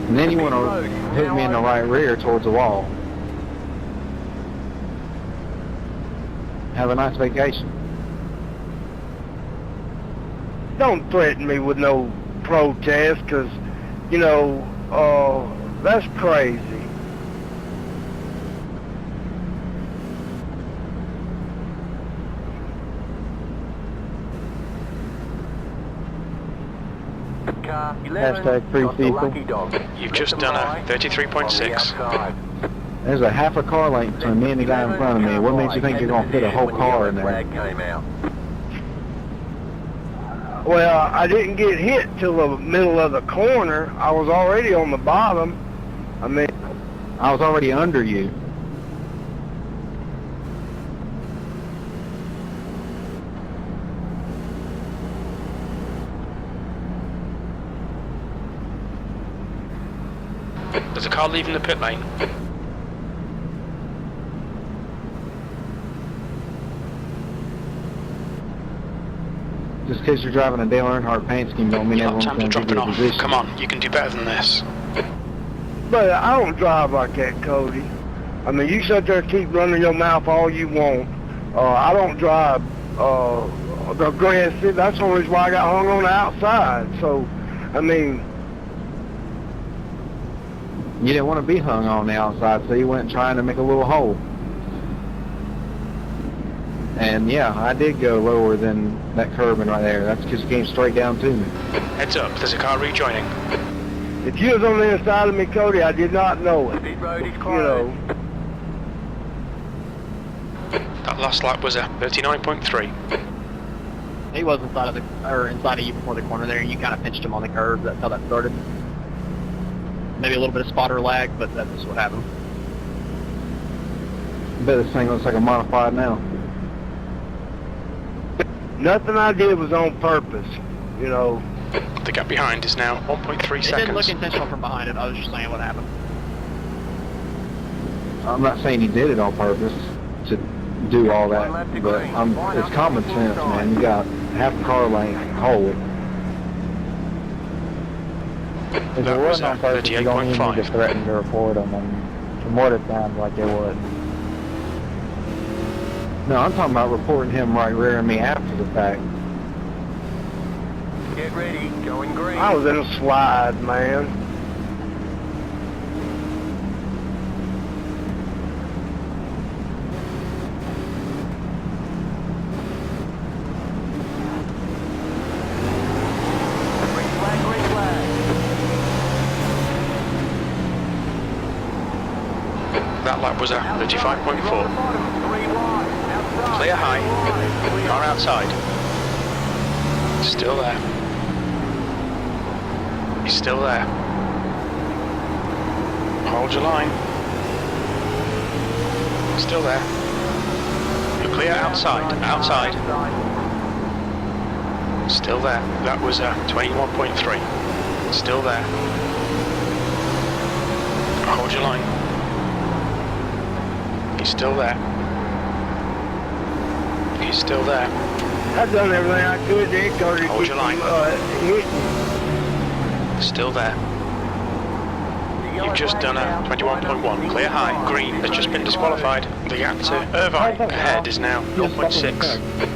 And then you want to hit me in the right rear towards the wall. Have a nice vacation. Don't threaten me with no protest, because, you know, that's crazy. Car 11. Hashtag free got the people. lucky dog. You've just done a 33.6. There's a half a car length between me and the guy in front of me. What makes you think you're going to fit a whole car in there? Came out. Well, I didn't get hit till the middle of the corner. I was already on the bottom. I mean, I was already under you. There's a car leaving the pit lane. Just because you're driving a Dale Earnhardt paint scheme don't mean You've got everyone's time going to to drop give it you a off. position. Come on, you can do better than this. but I don't drive like that, Cody. I mean, you sit there and keep running your mouth all you want. I don't drive aggressive. That's the only reason why I got hung on the outside. So, I mean, You didn't want to be hung on the outside, so you went trying to make a little hole. And yeah, I did go lower than that curbing right there. That's because you came straight down to me. Heads up, there's a car rejoining. if you was on the inside of me, Cody, I did not know it. Pit road is You closed. know. That last lap was at 39.3. He was inside of you before the corner there, and you kind of pinched him on the curve. That's how that started. Maybe a little bit of spotter lag, but that's what happened. I bet this thing looks like a modified now. Nothing I did was on purpose, you know. The gap behind is now 1.3 It didn't look seconds. intentional from behind it. I was just saying what happened. I'm not saying he did it on purpose to do all that, but it's common sense, man. You got half a car length hole. If That it was wasn't on at purpose, you don't even need to 38.5. threaten to report them, and from what it sounds like it would. No, I'm talking about reporting him right rearing me after the fact. Get ready, going green. I was in a slide, man. Green flag, green flag. That lap was at 35.4. Three wide. Outside. Clear high. Wide. Car outside. Still there. He's still there. Hold your line. Still there. You're clear outside. Outside. Still there. That was 21.3. Still there. Hold your line. He's still there. He's still there. I've done everything I could to Cody. Hold your line. Hitting. Still there. You've just done a 21.1. Clear high. Green has just been disqualified. The gap to Irvine ahead is now 0.6.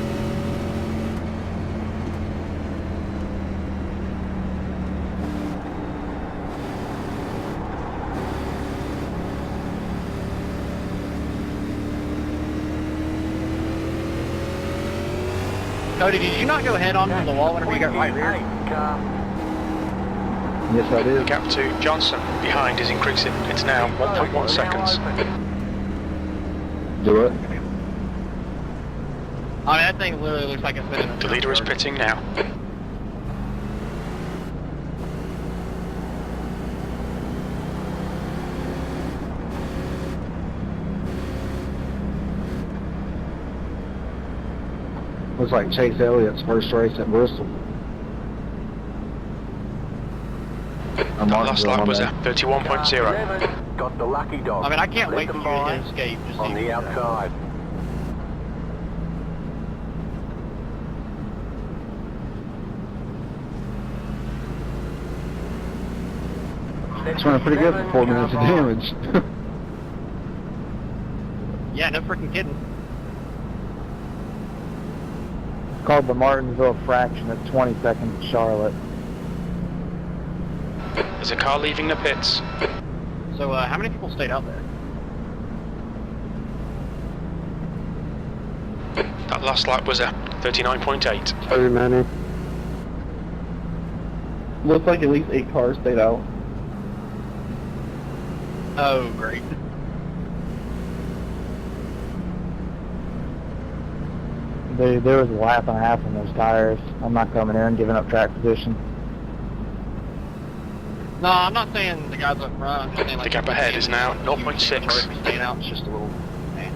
Cody, did you not go head on from the wall whenever you got right rear? Yes, I did. Gap to Johnson behind is increasing. It's now 1.1 seconds. Do it. I mean, that thing literally looks like it's been in a The leader is pitting now. Looks like Chase Elliott's first race at Bristol. The last lap was at 31.0. Got the lucky dog. I mean, I can't wait Let for them you to by hit escape. Just on the outside. It's running pretty good for 4 minutes of damage. Yeah, no freaking kidding. It's called the Martinsville fraction. It's 20 seconds to Charlotte. There's a car leaving the pits. So, how many people stayed out there? That last lap was at 39.8. Too many. Looks like at least 8 cars stayed out. Oh, great. There was a lap and a half on those tires. I'm not coming in, giving up track position. No, I'm not saying the guys up front. I'm just saying, like, The gap ahead is now 0.6. Staying out, it's just a little. Man.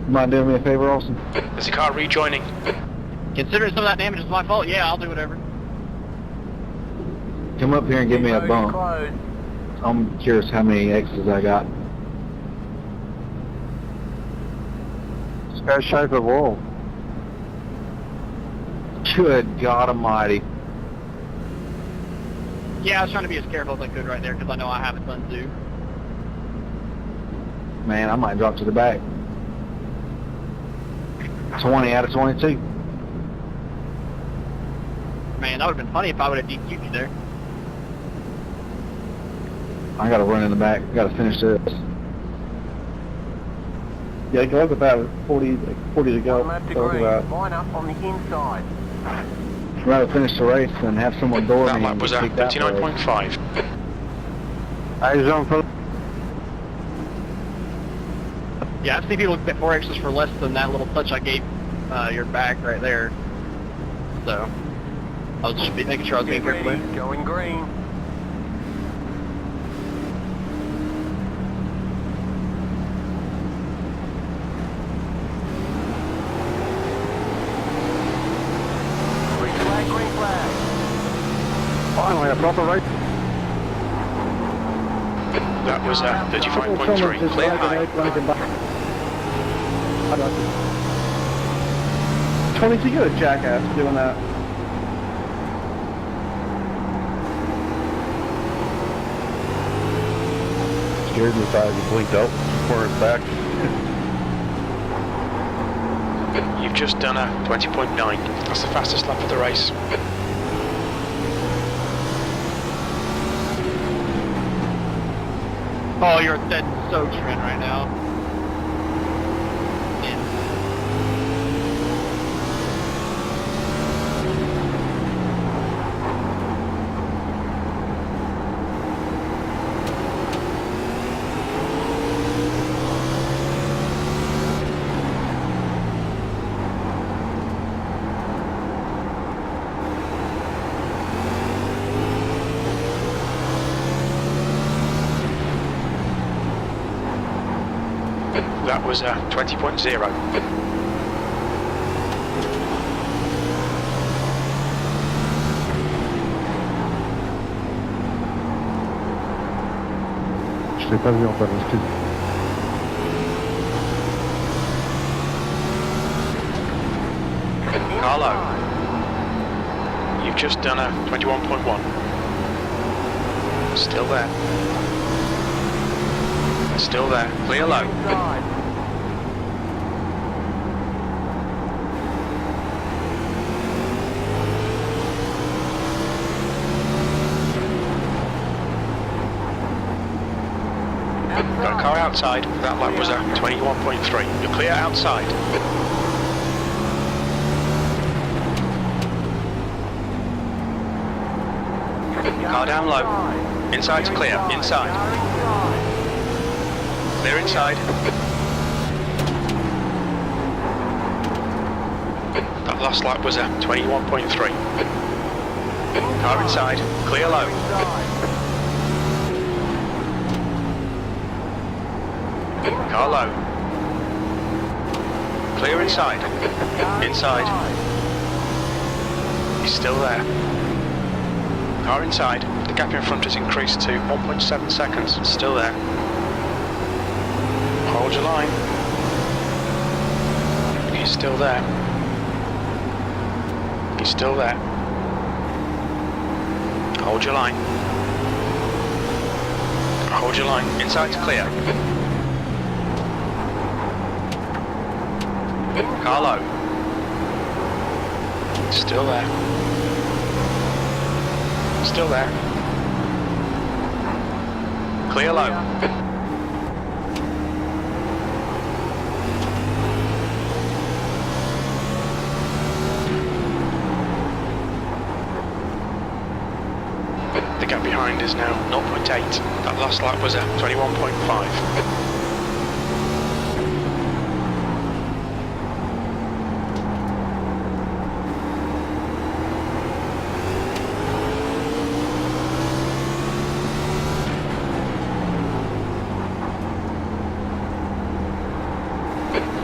You mind doing me a favor, Austin? There's a car rejoining. Considering some of that damage is my fault, yeah, I'll do whatever. Come up here and give me a bump. Close. I'm curious how many X's I got. Just go shape the wall. Good God Almighty. Yeah, I was trying to be as careful as I could right there because I know I have a ton too. Man, I might drop to the back. 20 out of 22. Man, that would have been funny if I would have DQ'd you there. I gotta run in the back. Gotta finish this. Yeah, go up about 40 to go. One lap to green. Line up on the inside. I'd rather finish the race than have someone door That me lap and was just at kick that way. 39.5. Eyes on for Yeah, I've seen people get 4 X's for less than that little touch I gave your back right there. So, I was just making sure I was being careful there. Going green. Green flag, green flag. finally a proper race. That was at 35.3. Clear high. 22, you're a jackass doing that. Scared me if I blinked out, cornered back. You've just done a 20.9. That's the fastest lap of the race. Oh, you're dead so trend right now. Yeah. That was a 20.0. Je l'ai pas vu encore, excuse. Carlo, you've just done a 21.1. Still there. Still there. Clear low. Inside. Got a car outside. That lap was at 21.3. You're clear outside. Car down low. Inside's clear. Inside. Clear inside. That last lap was a 21.3. Car inside. Clear low. Car low. Clear inside. Inside. He's still there. Car inside. The gap in front has increased to 1.7 seconds. Still there. Hold your line. He's still there. He's still there. Hold your line. Hold your line. Inside's clear. Car low. Still there. Still there. Clear low. The gap behind is now 0.8. That last lap was at 21.5.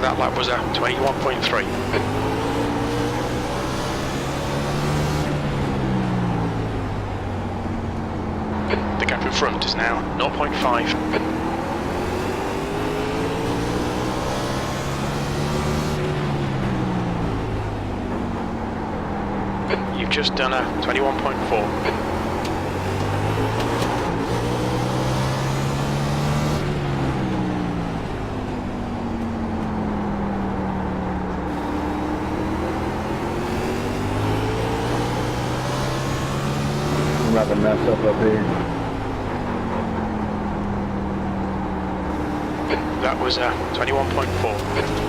That lap was at 21.3. The gap in front is now 0.5. You've just done a 21.4. I'm about to mess up here. That was a 21.4.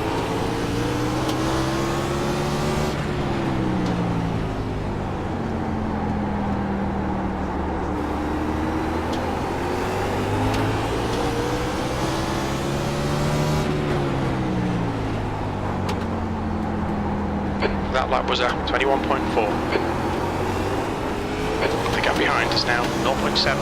That lap was a 21.4. The gap behind is now 0.7.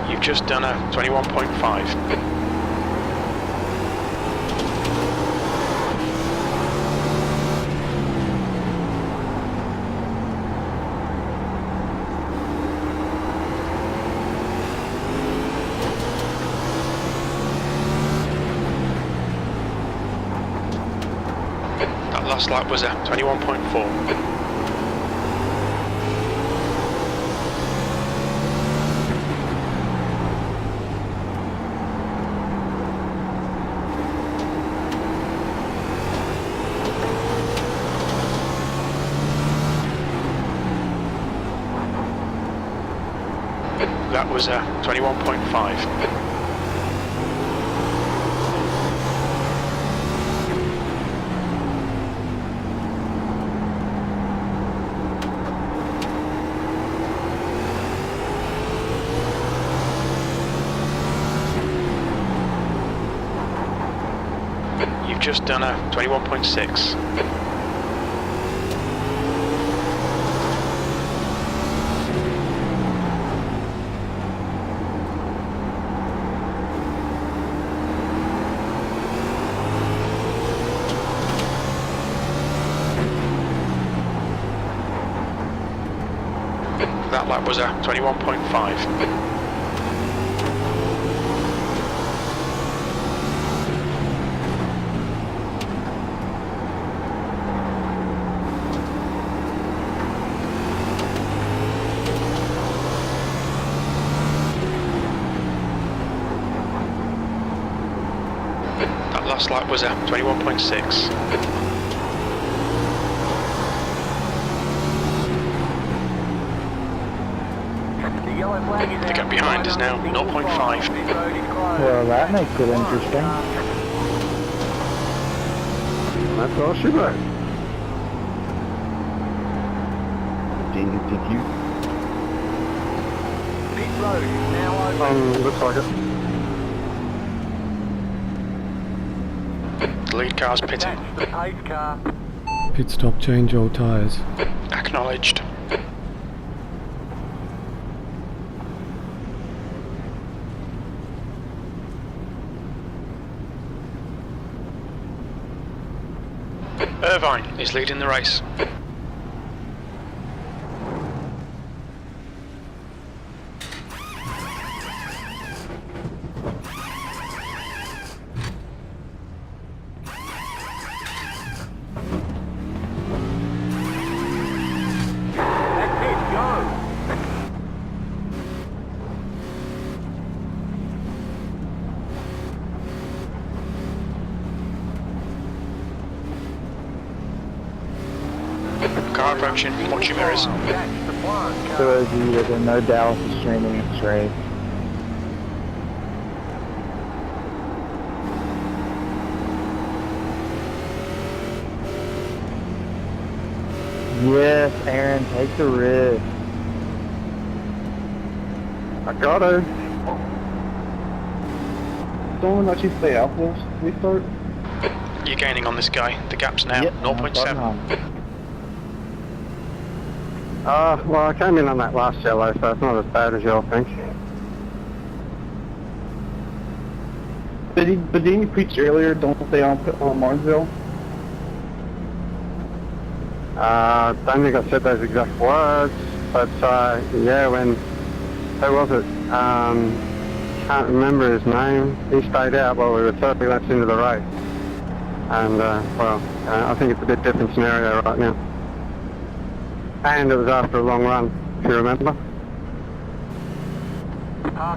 You've just done a 21.5. That last lap was at 21.4. That was a 21.5. You've just done a 21.6. That lap was a 21.5. last lap was at 21.6. The yellow flag is The gap behind is now 0.5. Well, that makes it interesting. That's all she wrote. Thank you. Pit road is now open. Looks like it. The lead car's pitting. That's the pace car. Pit stop, change all tyres. Acknowledged. Irvine is leading the race. That's it, go. Car approaching, watch your mirrors. That's the one. So as you that no Dallas is streaming this race. Yes, Aaron, take the risk. I got it. Don't let you stay out this restart. You're gaining on this guy. The gap's now Yep, 0.7. Well, I came in on that last yellow, so it's not as bad as you'll think. But didn't you preach earlier, don't stay on Martinsville? Don't think I said those exact words, but yeah, when, who was it? Can't remember his name. He stayed out while we were 30 laps into the race. And, well, I think it's a bit different scenario right now. And it was after a long run, if you remember.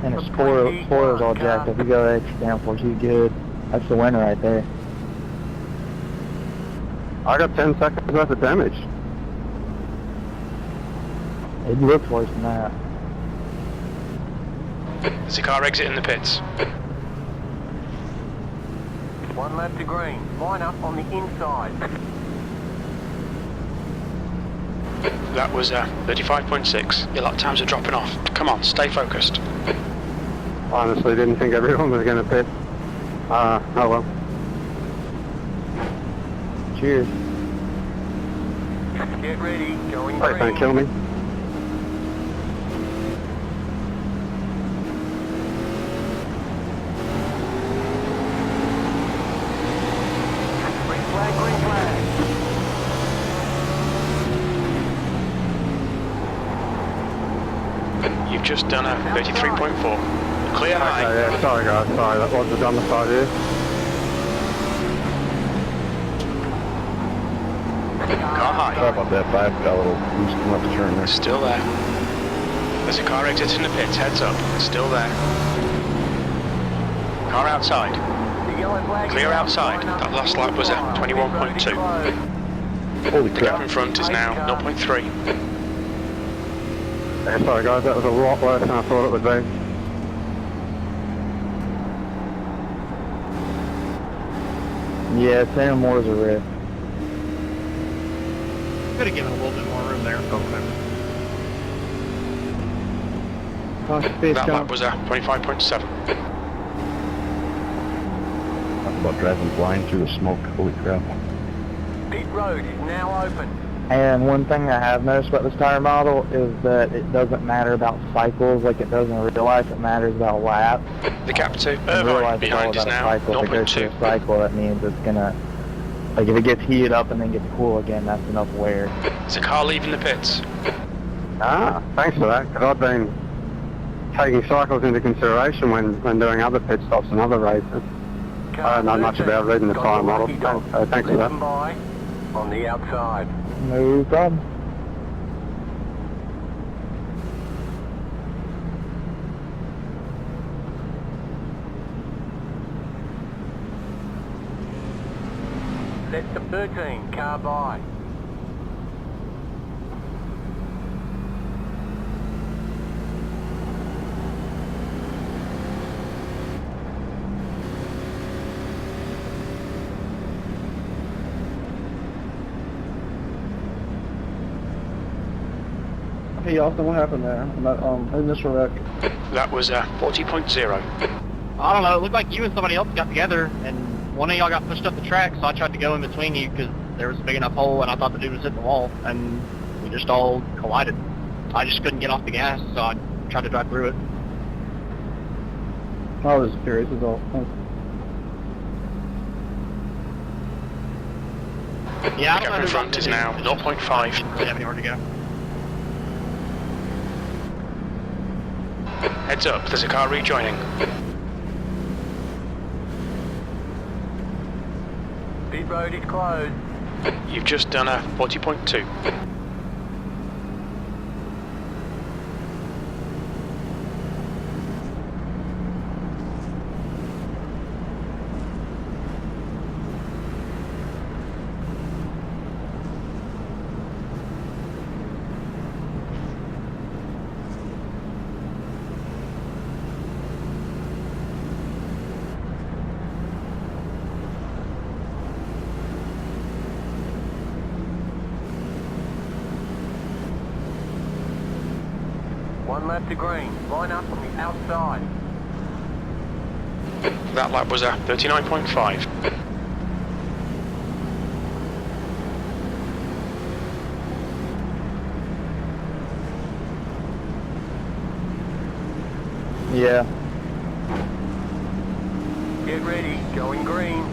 And the spoiler's all jacked up. You go extra downforce, you good. That's the winner right there. I got 10 seconds worth of damage. It looks worse than that. There's a car exiting the pits. One lap to green. Line up on the inside. That was 35.6. Your lap times are dropping off. Come on, stay focused. Honestly, didn't think everyone was going to pit. Oh well. Cheers. Get ready. Going Please don't kill me. Green flag, green flag. You've just done a 33.4. Clear high. Okay, yeah, sorry guys, sorry, that was the dumbest idea. Car high. Sorry about that, but I've got a little loose left to turn there. Still there. There's a car exiting the pits, heads up. Still there. Car outside. The yellow flag. Clear outside. That last lap was at 21.2. Holy The gap crap. in front is now 0.3. Yeah, sorry guys, that was a lot worse than I thought it would be. Yeah, Sam Moore's a risk. Could have given a little bit more room there. That lap was at 25.7. Talk about driving blind through the smoke. Holy crap. Pit road is now open. And one thing I have noticed about this tire model is that it doesn't matter about cycles like it does in real life. It matters about laps. The gap to In real Irvine life, it's all behind is about a now cycle. If it goes through 0.2. a cycle, that means it's gonna, like if it gets heated up and then gets cool again, that's enough wear. There's a car leaving the pits. Thanks for that, because I've been taking cycles into consideration when doing other pit stops and other races. I don't know much about reading the tyre model, so thanks for that. By on the outside. No problem. Let the 13 car by. Hey Austin, what happened there? In this wreck? That was 40.0. I don't know, it looked like you and somebody else got together, and one of y'all got pushed up the track, so I tried to go in between you because there was a big enough hole, and I thought the dude was hitting the wall, and we just all collided. I just couldn't get off the gas, so I tried to drive through it. I was curious as well. Yeah, I The don't gap know in who front got is it. now I didn't 0.5. really have anywhere to go. Heads up, there's a car rejoining. Pit road is closed. You've just done a 40.2. One lap to green. Line up on the outside. That lap was a 39.5. Yeah. Get ready. Going green.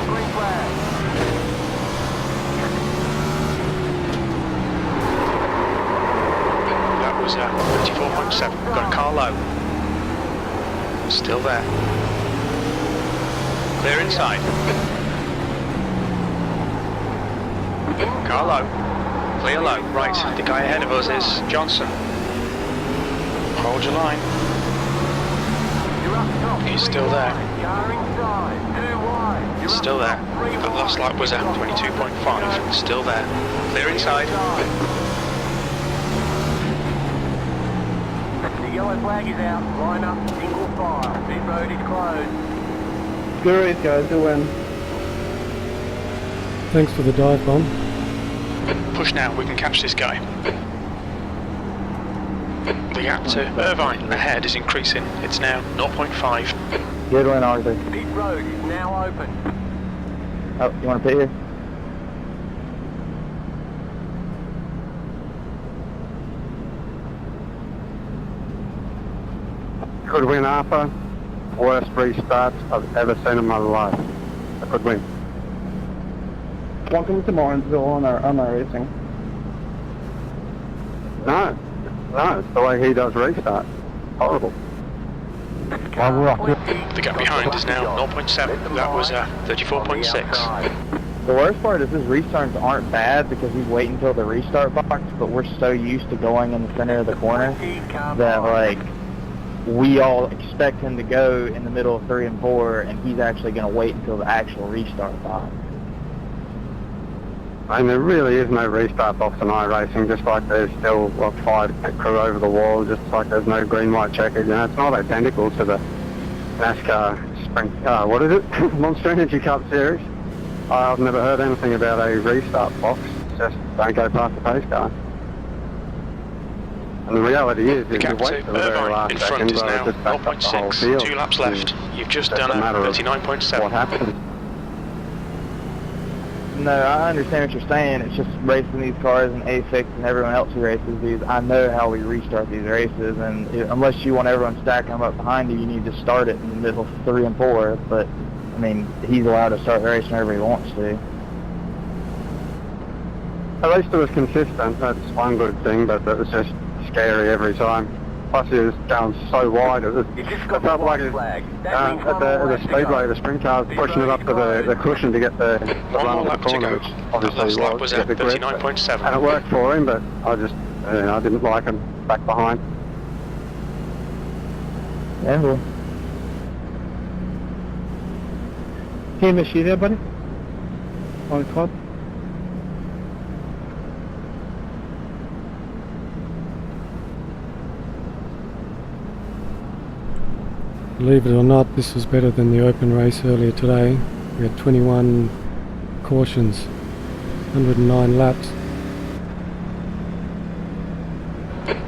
Green flag. That was 34.7. Got a car low. Still there. Clear inside. Car low. Clear low. Right, the guy ahead of us is Johnson. Hold your line. You're up top. He's still there. Car inside. Too wide. You're Still up there. top. Three The last lap was at 22.5. Still there. Clear inside. The yellow flag is out. Line up. Single file. Pit road is closed. Good race, guys. Good win. Thanks for the dive bomb. Push now, we can catch this guy. The gap to Irvine ahead is increasing. It's now 0.5. Good win, Arthur. Pit road is now open. Oh, you want to pit here? Good win, Arthur. Worst restarts I've ever seen in my life. A good win. Welcome to Martinsville on our racing. No, it's the way he does restart. Horrible. The gap behind is now 0.7. That was 34.6. The worst part is his restarts aren't bad because he's waiting until the restart box, but we're so used to going in the center of the corner that, like, we all expect him to go in the middle of 3 and 4, and he's actually going to wait until the actual restart box. I mean, there really is no restart box in iRacing, just like there's still a 5 crew over the wall, just like there's no green-white checker. You know, it's not identical to the Nascar what is it? Monster Energy Cup Series. I've never heard anything about a restart box. It's just don't go past the pace car. And the reality is, The if you gap wait to till the very Irvine last in front second, is well, now it just backs up the whole 0.6. field. 2 laps left. You've just Just done a a matter of 39.7. what happens. No, I understand what you're saying. It's just racing these cars and AFIX and everyone else who races these. I know how we restart these races, and unless you want everyone stacking them up behind you, you need to start it in the middle of 3 and 4. But, I mean, he's allowed to start the race whenever he wants to. At least it was consistent. That's one good thing, but it was just scary every time. Plus, he was going so wide. It felt like it, at the speedway, the sprint cars pushing it up to the cushion to get the One run more of the lap to corner, go. which The obviously last lap was to at get the grip. 39.7. And it worked for him, but I just Yeah, I didn't like him back behind. Andrew. Hamish, you there, buddy? On the club? Believe it or not, this was better than the open race earlier today. We had 21 cautions, 109 laps.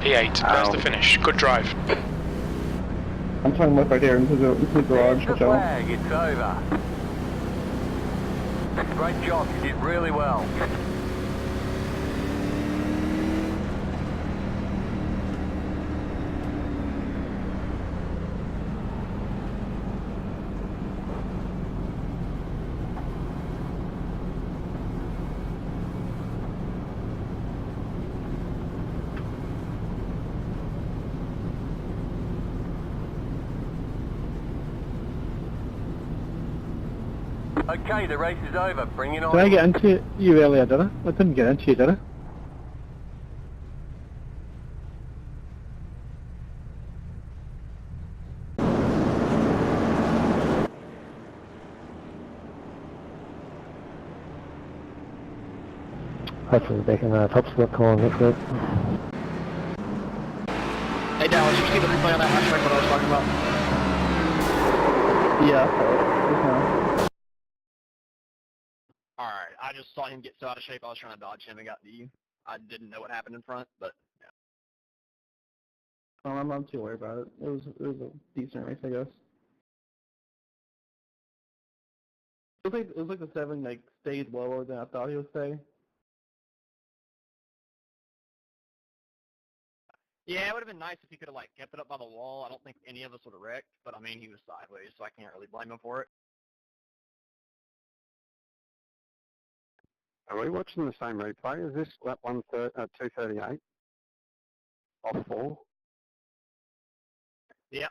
P8, there's the finish. Good drive. I'm trying to look right here into the garage. There's the flag, it's over. Great job, you did really well. Okay, the race is over. Bring it on. Did I get into you earlier, did I? I didn't get into you, did I? Hopefully they can top split call and that's it. Hey Dallas, you see the replay on that last track what I was talking about? Yeah, Alright, I just saw him get so out of shape I was trying to dodge him and got to you. I didn't know what happened in front, but yeah. I'm not too worried about it. It was a decent race, I guess. It was like the 7 stayed lower than I thought he would stay. Yeah, it would have been nice if he could have kept it up by the wall. I don't think any of us would have wrecked, but I mean he was sideways, so I can't really blame him for it. Are we watching the same replay? Is this lap 238? Off 4? Yeah.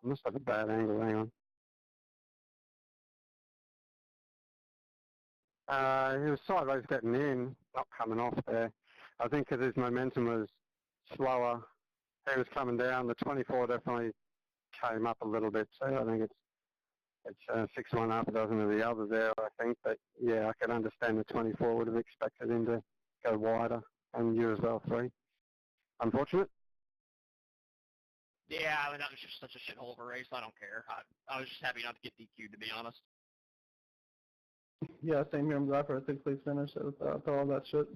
I must have a bad angle, hang on. He was sideways getting in, not coming off there. I think because his momentum was slower, he was coming down. The 24 definitely came up a little bit, so I think it's 6-1 half a dozen of the others there, I think. But yeah, I can understand the 24 would have expected him to go wider, and you as well, 3. Unfortunate. Yeah, I mean, that was just such a shithole of a race. I don't care. I was just happy not to get DQ'd, to be honest. Yeah, same here. I'm glad for a 6th place finish after all that shit.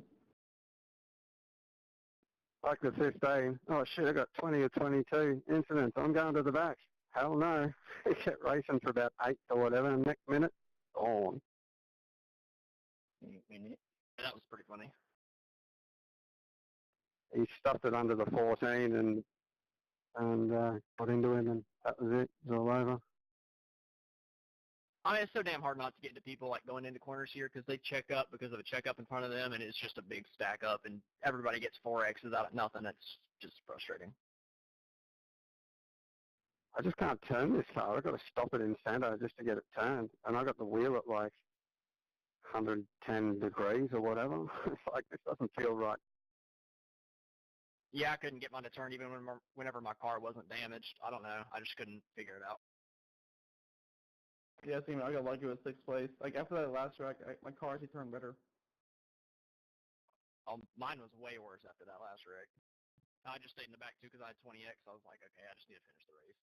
Like the 15. Oh shit, I got 20 or 22 incidents. I'm going to the back. Hell no. He kept racing for about 8 or whatever, and next minute, gone. Yeah, that was pretty funny. He stuffed it under the 14 and got into him, and that was it. It was all over. I mean, it's so damn hard not to get into people going into corners here because they check up because of a checkup in front of them, and it's just a big stack up, and everybody gets 4Xs out of nothing. It's just frustrating. I just can't turn this car. I've got to stop it in center just to get it turned, and I got the wheel at 110 degrees or whatever. It's this doesn't feel right. Yeah, I couldn't get mine to turn even whenever my car wasn't damaged. I don't know. I just couldn't figure it out. Yeah, I got lucky with 6th place. After that last track, my car actually turned better. Mine was way worse after that last wreck. I just stayed in the back too because I had 20X. I was like, okay, I just need to finish the race.